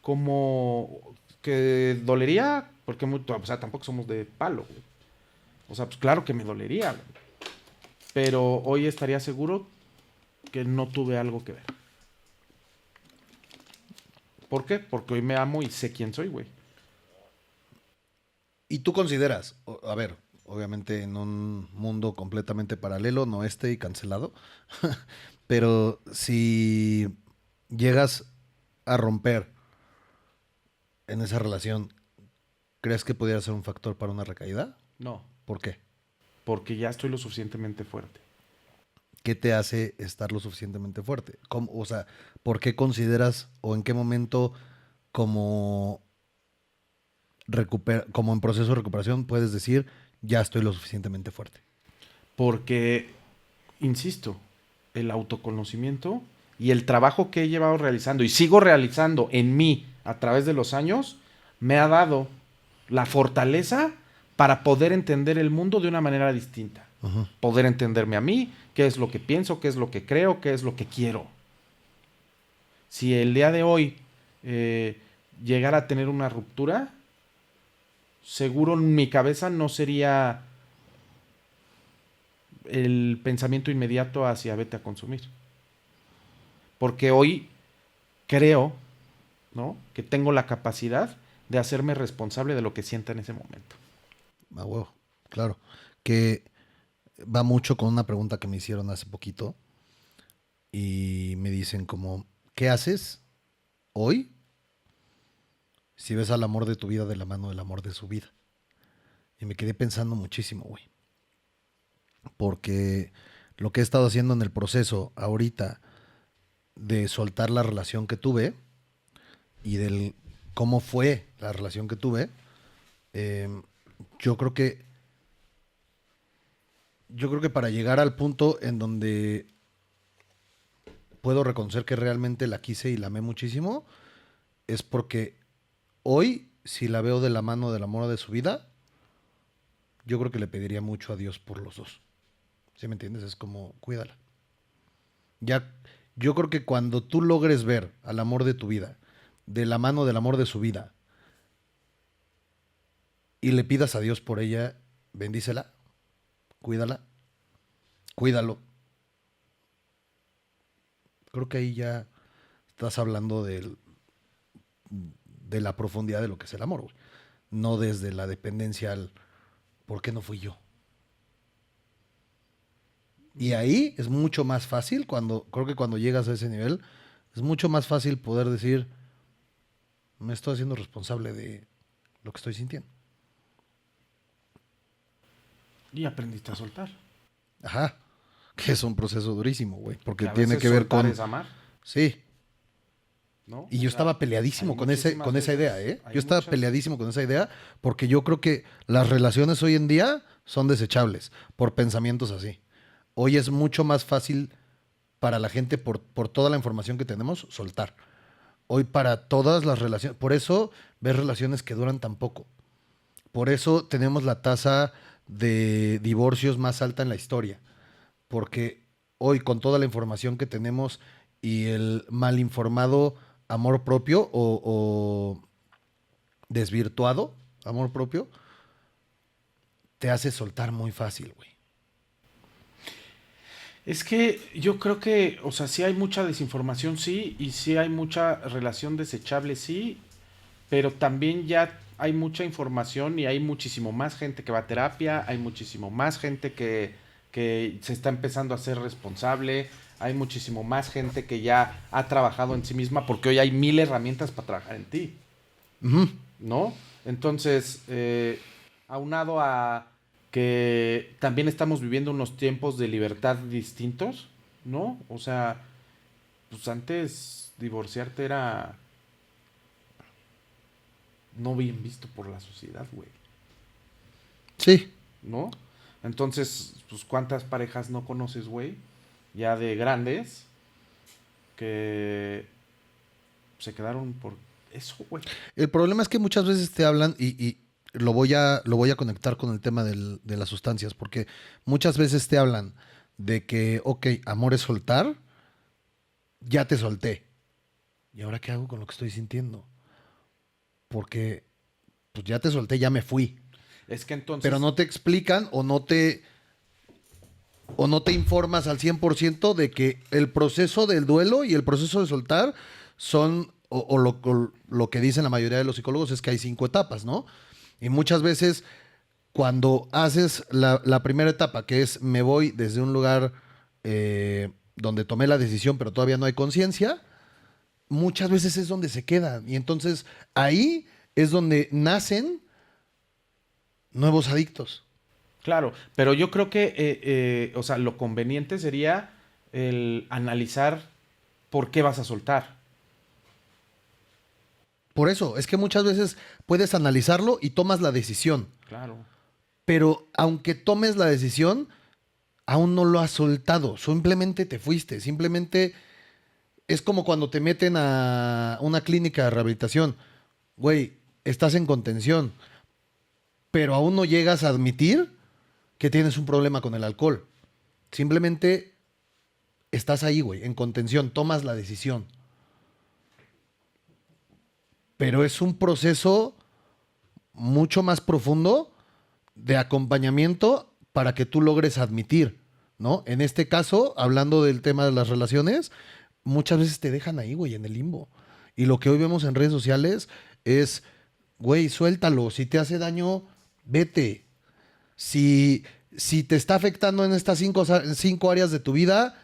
cómo que dolería, porque o sea, tampoco somos de palo, güey. O sea, pues claro que me dolería, güey. Pero hoy estaría seguro que no tuve algo que ver. ¿Por qué? Porque hoy me amo y sé quién soy, güey. ¿Y tú consideras, a ver, obviamente en un mundo completamente paralelo, no y cancelado, pero si llegas a romper en esa relación, ¿crees que pudiera ser un factor para una recaída? No, ¿Por qué? porque ya estoy lo suficientemente fuerte. ¿Qué te hace estar lo suficientemente fuerte? O sea, ¿por qué consideras o en qué momento como, como en proceso de recuperación puedes decir ya estoy lo suficientemente fuerte? Porque, insisto, el autoconocimiento y el trabajo que he llevado realizando y sigo realizando en mí a través de los años me ha dado la fortaleza para poder entender el mundo de una manera distinta. Ujú. Poder entenderme a mí, qué es lo que pienso, qué es lo que creo, qué es lo que quiero. Si el día de hoy llegara a tener una ruptura, seguro en mi cabeza no sería el pensamiento inmediato hacia vete a consumir. Porque hoy creo, ¿no?, que tengo la capacidad de hacerme responsable de lo que sienta en ese momento. Ah, huevo, claro. Que va mucho con una pregunta que me hicieron hace poquito y me dicen como, ¿qué haces hoy si ves al amor de tu vida de la mano del amor de su vida? Y me quedé pensando muchísimo, güey. Porque lo que he estado haciendo en el proceso ahorita de soltar la relación que tuve y del cómo fue la relación que tuve, eh, yo creo que para llegar al punto en donde puedo reconocer que realmente la quise y la amé muchísimo, es porque hoy, si la veo de la mano del amor de su vida, yo creo que le pediría mucho a Dios por los dos. ¿Sí me entiendes? Es como, cuídala. Ya, yo creo que cuando tú logres ver al amor de tu vida, de la mano del amor de su vida, y le pidas a Dios por ella, bendícela, cuídala, cuídalo. Creo que ahí ya estás hablando de la profundidad de lo que es el amor, güey. No desde la dependencia al ¿por qué no fui yo? Y ahí es mucho más fácil, creo que cuando llegas a ese nivel, es mucho más fácil poder decir, me estoy haciendo responsable de lo que estoy sintiendo. Y aprendiste a soltar. Ajá, que es un proceso durísimo, güey, porque Que a tiene veces que ver soltar con... es amar, Sí, ¿no? y O yo sea, estaba peleadísimo hay con muchísimas con esa veces, idea, ¿eh? hay Yo estaba muchas- peleadísimo con esa idea porque yo creo que las relaciones hoy en día son desechables por pensamientos así. Hoy es mucho más fácil para la gente por toda la información que tenemos soltar. Hoy para todas las relaciones, por eso ves relaciones que duran tan poco. Por eso tenemos la tasa de divorcios más alta en la historia. Porque hoy con toda la información que tenemos y el mal informado amor propio o desvirtuado amor propio, te hace soltar muy fácil, güey. Es que yo creo que, o sea, sí hay mucha desinformación, sí, y sí hay mucha relación desechable, sí, pero también ya hay mucha información y hay muchísimo más gente que va a terapia, hay muchísimo más gente que se está empezando a ser responsable, hay muchísimo más gente que ya ha trabajado en sí misma, porque hoy hay 1000 herramientas para trabajar en ti, Ujú. ¿no? Entonces, aunado a que también estamos viviendo unos tiempos de libertad distintos, ¿no? O sea, pues antes divorciarte era no bien visto por la sociedad, güey, Sí, ¿no? Entonces, pues, ¿cuántas parejas no conoces, güey? Ya de grandes, que se quedaron por eso, güey. El problema es que muchas veces te hablan y lo voy a conectar con el tema de las sustancias, porque muchas veces te hablan de que, ok, amor es soltar, ya te solté. ¿Y ahora qué hago con lo que estoy sintiendo? Porque pues ya te solté, ya me fui. Es que entonces... Pero no te explican o no te informas al 100% de que el proceso del duelo y el proceso de soltar son, o lo que dicen la mayoría de los psicólogos es que hay 5 etapas, ¿no? Y muchas veces cuando haces la primera etapa, que es me voy desde un lugar donde tomé la decisión pero todavía no hay conciencia, muchas veces es donde se quedan. Y entonces ahí es donde nacen nuevos adictos. Claro, pero yo creo que, o sea, lo conveniente sería el analizar por qué vas a soltar. Por eso, es que muchas veces puedes analizarlo y tomas la decisión. Claro. Pero aunque tomes la decisión, aún no lo has soltado. Simplemente te fuiste. Simplemente es como cuando te meten a una clínica de rehabilitación. Güey, estás en contención, pero aún no llegas a admitir que tienes un problema con el alcohol. Simplemente estás ahí, güey, en contención, tomas la decisión. Pero es un proceso mucho más profundo de acompañamiento para que tú logres admitir, ¿no? En este caso, hablando del tema de las relaciones, muchas veces te dejan ahí, güey, en el limbo. Y lo que hoy vemos en redes sociales es, güey, suéltalo. Si te hace daño, vete. Si te está afectando en estas 5 áreas de tu vida,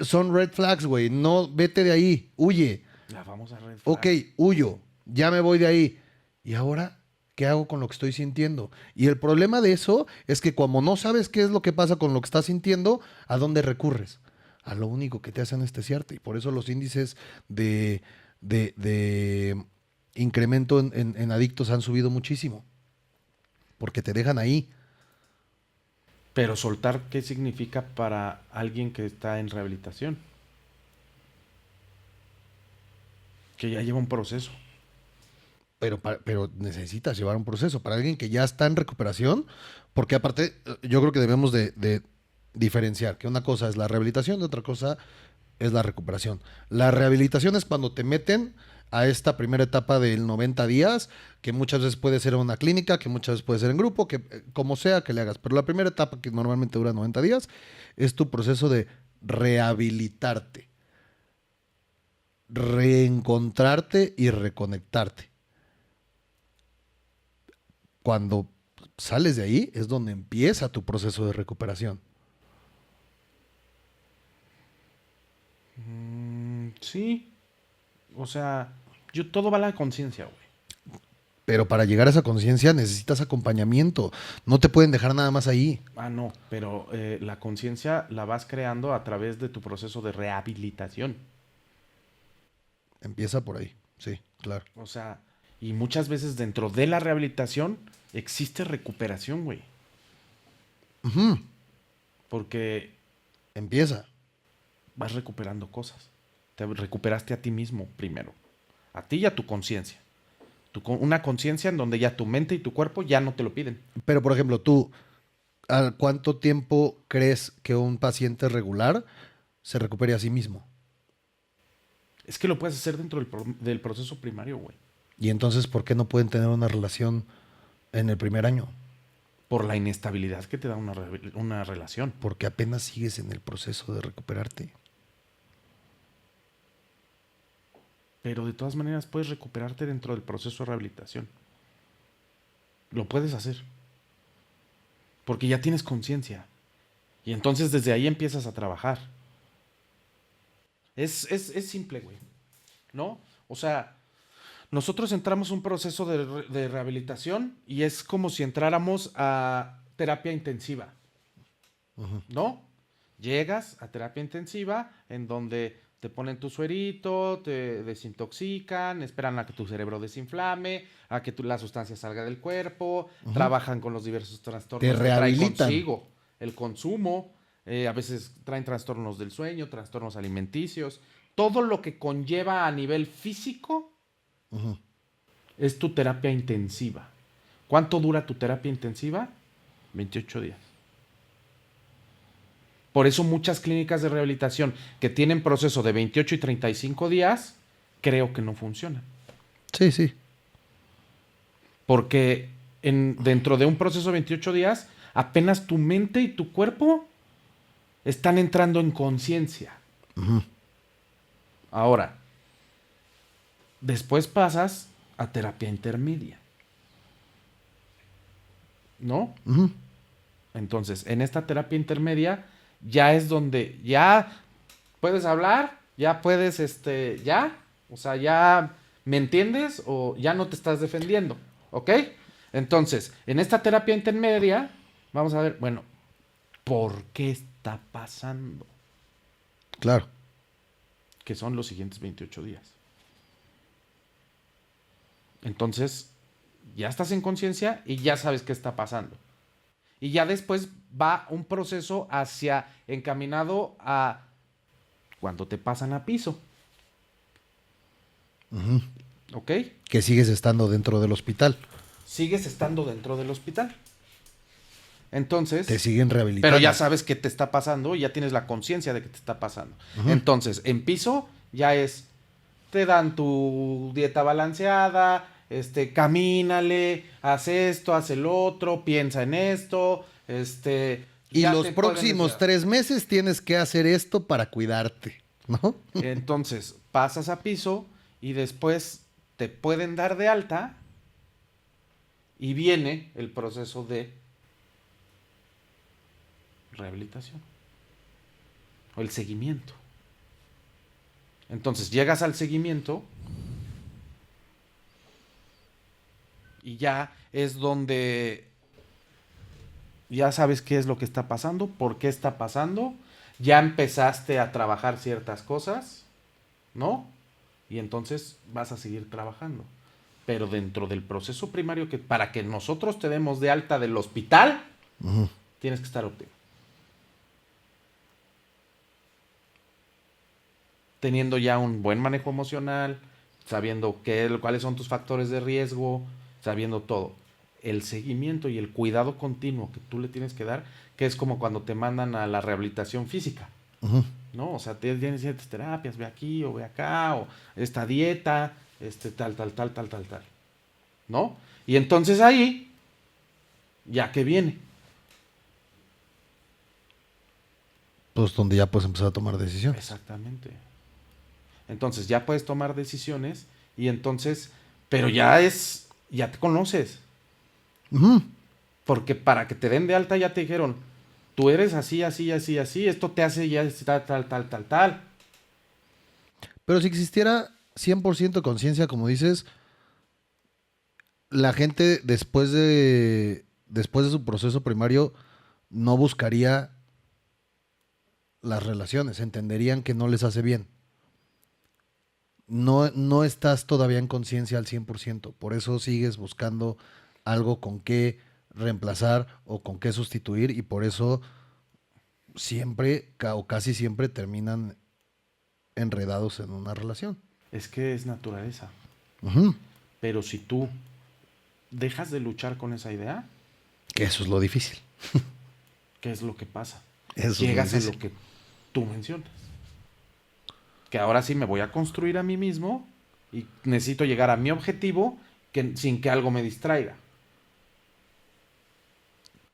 son red flags, güey. No, vete de ahí, huye. La vamos a red flag. Ok, huyo, ya me voy de ahí. ¿Y ahora qué hago con lo que estoy sintiendo? Y el problema de eso es que como no sabes qué es lo que pasa con lo que estás sintiendo, ¿a dónde recurres? A lo único que te hace anestesiarte. Y por eso los índices de incremento en adictos han subido muchísimo. Porque te dejan ahí. Pero soltar, ¿qué significa para alguien que está en rehabilitación? Que ya lleva un proceso. Pero necesitas llevar un proceso. Para alguien que ya está en recuperación, porque aparte yo creo que debemos de diferenciar que una cosa es la rehabilitación y otra cosa es la recuperación. La rehabilitación es cuando te meten a esta primera etapa del 90 días, que muchas veces puede ser en una clínica, que muchas veces puede ser en grupo, que como sea que le hagas. Pero la primera etapa, que normalmente dura 90 días, es tu proceso de rehabilitarte, reencontrarte y reconectarte. Cuando sales de ahí es donde empieza tu proceso de recuperación. Sí. O sea, todo va a la conciencia, güey. Pero para llegar a esa conciencia necesitas acompañamiento. No te pueden dejar nada más ahí. Ah, no, pero la conciencia la vas creando a través de tu proceso de rehabilitación. Empieza por ahí, sí, claro. O sea, y muchas veces dentro de la rehabilitación existe recuperación, güey. Ujú. Porque Empieza. vas recuperando cosas. Te recuperaste a ti mismo primero. A ti y a tu conciencia. Una conciencia en donde ya tu mente y tu cuerpo ya no te lo piden. Pero, por ejemplo, tú, ¿a cuánto tiempo crees que un paciente regular se recupere a sí mismo? Es que lo puedes hacer dentro del proceso primario, güey. Y entonces, ¿por qué no pueden tener una relación en el primer año? Por la inestabilidad que te da una relación. Porque apenas sigues en el proceso de recuperarte. Pero de todas maneras puedes recuperarte dentro del proceso de rehabilitación. Lo puedes hacer. Porque ya tienes conciencia. Y entonces desde ahí empiezas a trabajar. Es simple, güey. ¿No? O sea, nosotros entramos a un proceso de rehabilitación y es como si entráramos a terapia intensiva. Ujú. ¿No? Llegas a terapia intensiva en donde te ponen tu suerito, te desintoxican, esperan a que tu cerebro desinflame, a que la sustancia salga del cuerpo, trabajan con los diversos trastornos Te que trae rehabilitan. consigo el consumo, a veces traen trastornos del sueño, trastornos alimenticios, todo lo que conlleva a nivel físico es tu terapia intensiva. ¿Cuánto dura tu terapia intensiva? 28 días. Por eso muchas clínicas de rehabilitación que tienen proceso de 28 y 35 días, creo que no funcionan. Sí, sí. Porque dentro de un proceso de 28 días, apenas tu mente y tu cuerpo están entrando en conciencia. Ahora, después pasas a terapia intermedia. ¿No? Entonces, en esta terapia intermedia ya es donde ya puedes hablar, ya puedes, o sea, ya me entiendes o ya no te estás defendiendo, ¿ok? Entonces, en esta terapia intermedia, vamos a ver, bueno, ¿por qué está pasando? Claro. Que son los siguientes 28 días. Entonces, ya estás en conciencia y ya sabes qué está pasando. Y ya después va un proceso encaminado a cuando te pasan a piso. ¿Ok? Que sigues estando dentro del hospital. Sigues estando dentro del hospital. Entonces... Te siguen rehabilitando. Pero ya sabes qué te está pasando y ya tienes la conciencia de que te está pasando. Entonces, en piso ya te dan tu dieta balanceada, camínale, haz esto, haz el otro, piensa en esto, Y ya los te próximos pueden 3 meses tienes que hacer esto para cuidarte, ¿no? Entonces, pasas a piso y después te pueden dar de alta y viene el proceso de rehabilitación o el seguimiento. Entonces, llegas al seguimiento y ya es donde ya sabes qué es lo que está pasando, por qué está pasando, ya empezaste a trabajar ciertas cosas, ¿no? Y entonces vas a seguir trabajando. Pero dentro del proceso primario, que para que nosotros te demos de alta del hospital, tienes que estar óptimo. Teniendo ya un buen manejo emocional, sabiendo cuáles son tus factores de riesgo, sabiendo todo. El seguimiento y el cuidado continuo que tú le tienes que dar, que es como cuando te mandan a la rehabilitación física, ¿no? O sea, tienes ciertas terapias, ve aquí o ve acá, o esta dieta, tal, ¿no? Y entonces ahí, ya que viene. Pues donde ya puedes empezar a tomar decisiones. Exactamente. Entonces ya puedes tomar decisiones y entonces, pero ya te conoces. Porque para que te den de alta ya te dijeron, tú eres así, así, así, así, esto te hace ya tal. Pero si existiera 100% conciencia, como dices, la gente después de su proceso primario no buscaría las relaciones, entenderían que no les hace bien. No estás todavía en conciencia al 100%, por eso sigues buscando algo con qué reemplazar o con qué sustituir y por eso siempre o casi siempre terminan enredados en una relación. Es que es naturaleza. Pero si tú dejas de luchar con esa idea, que eso es lo difícil. ¿qué es lo que pasa? Eso Llegas es a lo que tú mencionas. Que ahora sí me voy a construir a mí mismo y necesito llegar a mi objetivo sin que algo me distraiga.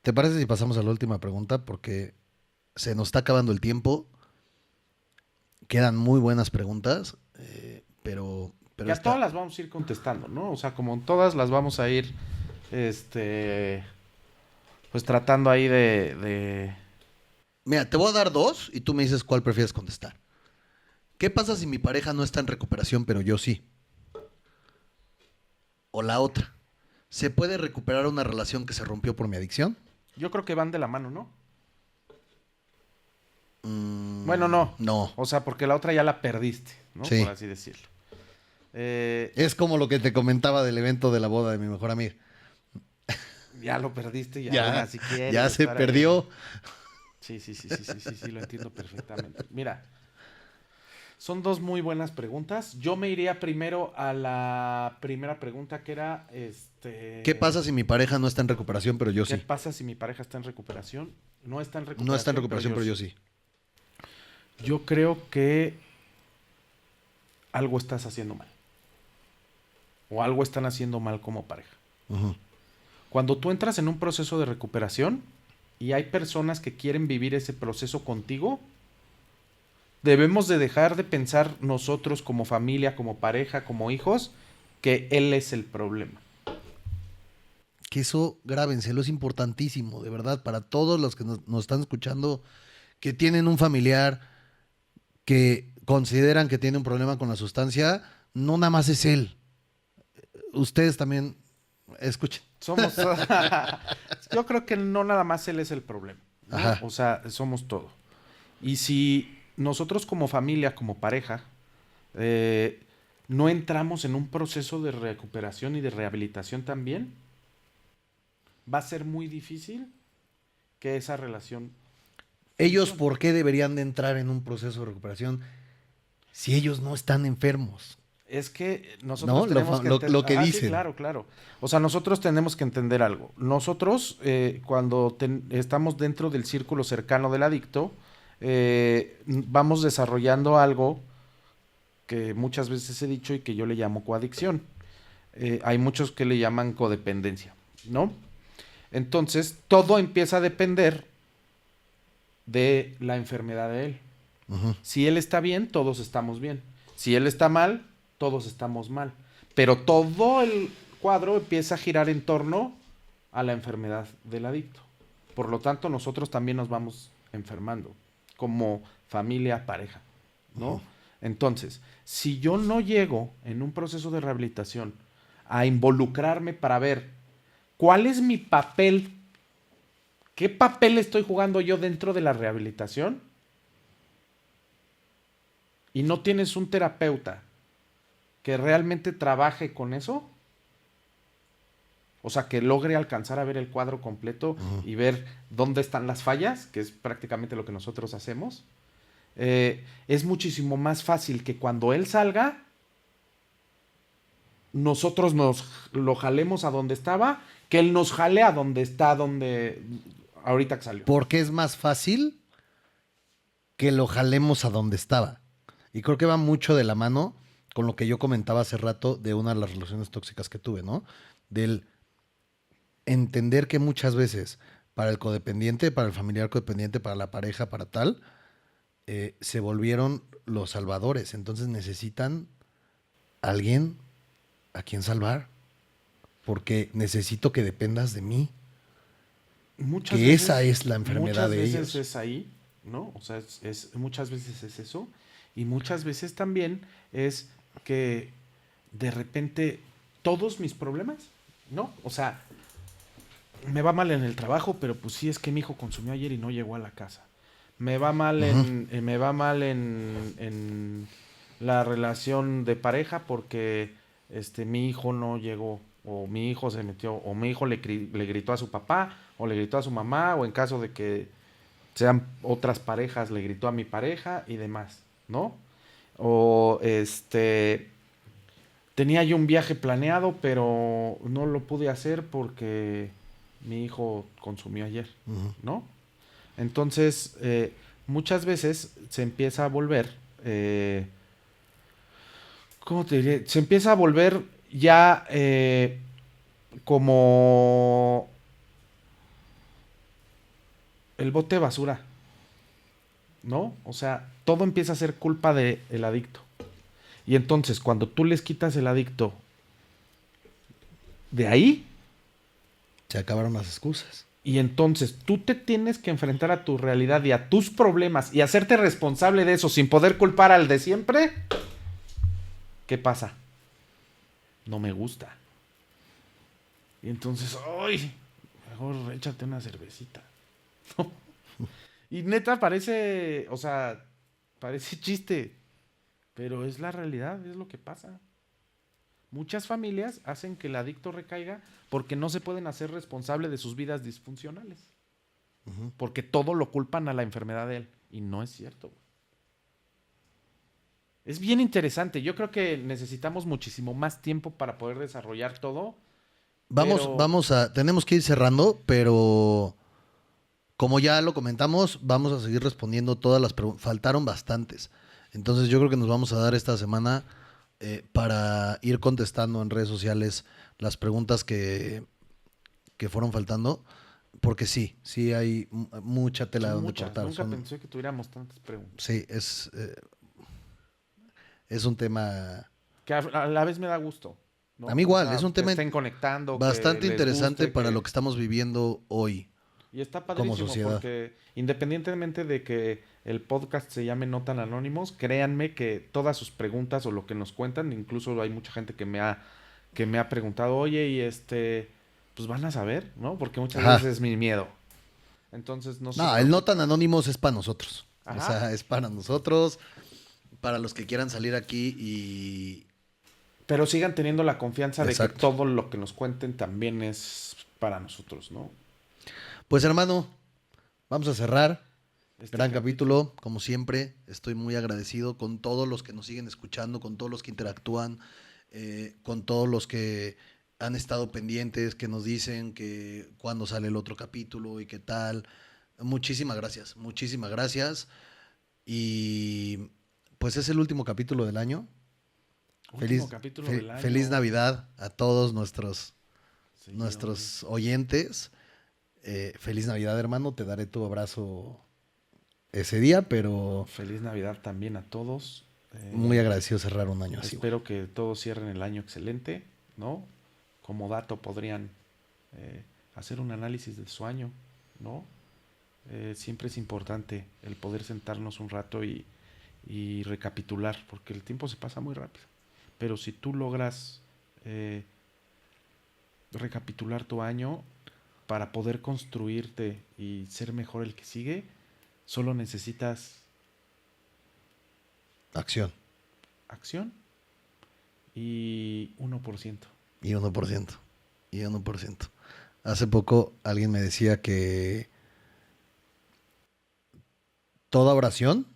¿Te parece si pasamos a la última pregunta? Porque se nos está acabando el tiempo. Quedan muy buenas preguntas, pero ya todas las vamos a ir contestando, ¿no? O sea, como todas las vamos a ir, pues tratando ahí de... Mira, te voy a dar 2 y tú me dices cuál prefieres contestar. ¿Qué pasa si mi pareja no está en recuperación, pero yo sí? O la otra. ¿Se puede recuperar una relación que se rompió por mi adicción? Yo creo que van de la mano, ¿no? Bueno, no. No. O sea, porque la otra ya la perdiste, ¿no? Sí. Por así decirlo. Es como lo que te comentaba del evento de la boda de mi mejor amiga. Ya lo perdiste y Ya, aún así quieres ya se estar ahí. perdió. Sí, lo entiendo perfectamente. Mira, son dos muy buenas preguntas. Yo me iría primero a la primera pregunta que era, ¿Qué pasa si mi pareja no está en recuperación, pero yo ¿qué sí? pasa si mi pareja está en recuperación? No está en recuperación. No está en recuperación, pero yo sí. Yo creo que algo estás haciendo mal. O algo están haciendo mal como pareja. Ujú. Cuando tú entras en un proceso de recuperación y hay personas que quieren vivir ese proceso contigo, debemos de dejar de pensar nosotros como familia, como pareja, como hijos, que él es el problema. Que eso, grábenselo, es importantísimo, de verdad, para todos los que nos están escuchando, que tienen un familiar que consideran que tiene un problema con la sustancia, no nada más es él. Ustedes también escuchen. Somos. Yo creo que no nada más él es el problema, ¿no? Ajá. O sea, somos todo. Y si nosotros como familia, como pareja, no entramos en un proceso de recuperación y de rehabilitación también, va a ser muy difícil que esa relación. Ellos, funcione. ¿por qué deberían de entrar en un proceso de recuperación si ellos no están enfermos? Es que nosotros ¿No? tenemos que Lo que sí, dicen. claro. O sea, nosotros tenemos que entender algo. Nosotros, cuando estamos dentro del círculo cercano del adicto, vamos desarrollando algo que muchas veces he dicho y que yo le llamo coadicción. Hay muchos que le llaman codependencia, ¿no? Entonces, todo empieza a depender de la enfermedad de él. Ujú. Si él está bien, todos estamos bien. Si él está mal, todos estamos mal. Pero todo el cuadro empieza a girar en torno a la enfermedad del adicto. Por lo tanto, nosotros también nos vamos enfermando como familia, pareja, ¿no? Entonces, si yo no llego en un proceso de rehabilitación a involucrarme para ver cuál es mi papel, qué papel estoy jugando yo dentro de la rehabilitación, y no tienes un terapeuta que realmente trabaje con eso, o sea, que logre alcanzar a ver el cuadro completo y ver dónde están las fallas, que es prácticamente lo que nosotros hacemos, es muchísimo más fácil que cuando él salga, nosotros nos lo jalemos a donde estaba, que él nos jale a donde está, donde ahorita que salió. Porque es más fácil que lo jalemos a donde estaba. Y creo que va mucho de la mano con lo que yo comentaba hace rato de una de las relaciones tóxicas que tuve, ¿no? Del entender que muchas veces para el codependiente, para el familiar codependiente, para la pareja, para tal, se volvieron los salvadores. Entonces necesitan alguien a quien salvar. Porque necesito que dependas de mí. Muchas Que veces, esa es la enfermedad de muchas veces ellos. es ahí, ¿no? O sea, muchas veces es eso. Y muchas veces también es que de repente todos mis problemas, ¿no? O sea, me va mal en el trabajo, pero pues sí es que mi hijo consumió ayer y no llegó a la casa. Me va mal en la relación de pareja porque mi hijo no llegó, o mi hijo se metió, o mi hijo le gritó a su papá, o le gritó a su mamá, o en caso de que sean otras parejas, le gritó a mi pareja y demás, ¿no? O tenía yo un viaje planeado, pero no lo pude hacer porque mi hijo consumió ayer, ¿no? Entonces, muchas veces se empieza a volver, ¿cómo te diré? Se empieza a volver ya como el bote de basura, ¿no? O sea, todo empieza a ser culpa del adicto. Y entonces, cuando tú les quitas el adicto de ahí, Se acabaron las excusas. y entonces tú te tienes que enfrentar a tu realidad y a tus problemas y hacerte responsable de eso sin poder culpar al de siempre, ¿qué pasa? No me gusta. Y entonces, ¡ay! Mejor échate una cervecita. Y neta parece, o sea, parece chiste, pero es la realidad, es lo que pasa. Muchas familias hacen que el adicto recaiga porque no se pueden hacer responsable de sus vidas disfuncionales. Ujú. Porque todo lo culpan a la enfermedad de él. Y no es cierto. Es bien interesante. Yo creo que necesitamos muchísimo más tiempo para poder desarrollar todo. Pero- Tenemos que ir cerrando, pero como ya lo comentamos, vamos a seguir respondiendo todas las preguntas. Faltaron bastantes. Entonces yo creo que nos vamos a dar esta semana para ir contestando en redes sociales las preguntas que fueron faltando. Porque sí hay mucha tela son donde muchas. cortar. Nunca pensé que tuviéramos tantas preguntas. Sí, es un tema Que a la vez me da gusto. ¿no? A mí igual, O sea, es un que tema estén conectando, que bastante les interesante guste, para que- lo que estamos viviendo hoy. Y está como padrísimo sociedad. porque independientemente de que el podcast se llame No Tan Anónimos, créanme que todas sus preguntas o lo que nos cuentan, incluso hay mucha gente que me ha preguntado, oye, y pues van a saber, ¿no? Porque muchas Ajá. veces es mi miedo. Entonces no se No, el no preocupen. tan anónimos es para nosotros. O Ajá. sea, es para nosotros, para los que quieran salir aquí y... Pero sigan teniendo la confianza de que Exacto. todo lo que nos cuenten también es para nosotros, ¿no? Pues hermano, vamos a cerrar. Este Gran capítulo, como siempre. Estoy muy agradecido con todos los que nos siguen escuchando, con todos los que interactúan, con todos los que han estado pendientes, que nos dicen que cuándo sale el otro capítulo y qué tal. Muchísimas gracias, muchísimas gracias. Y pues es el último capítulo del año. Último capítulo del año. Feliz Navidad a todos Sí, nuestros oyentes. Feliz Navidad, hermano. Te daré tu abrazo ese día, pero Feliz Navidad también a todos. muy agradecido cerrar un año así. Espero que todos cierren el año excelente, ¿no? Como dato podrían hacer un análisis de su año, ¿no? Siempre es importante el poder sentarnos un rato y recapitular, porque el tiempo se pasa muy rápido. Pero si tú logras recapitular tu año para poder construirte y ser mejor el que sigue, solo necesitas Acción. acción y 1%. Y 1%. Y 1%. Hace poco alguien me decía que toda oración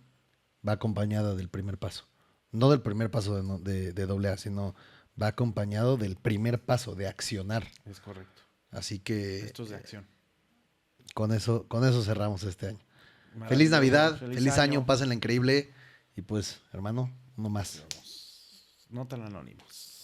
va acompañada del primer paso. No del primer paso de doble A, sino va acompañado del primer paso de accionar. Es correcto. Así que Esto es de acción. con eso cerramos este año. Feliz Maravilloso. Navidad, feliz año, pásenla increíble. Y pues, hermano, uno más. No tan anónimos.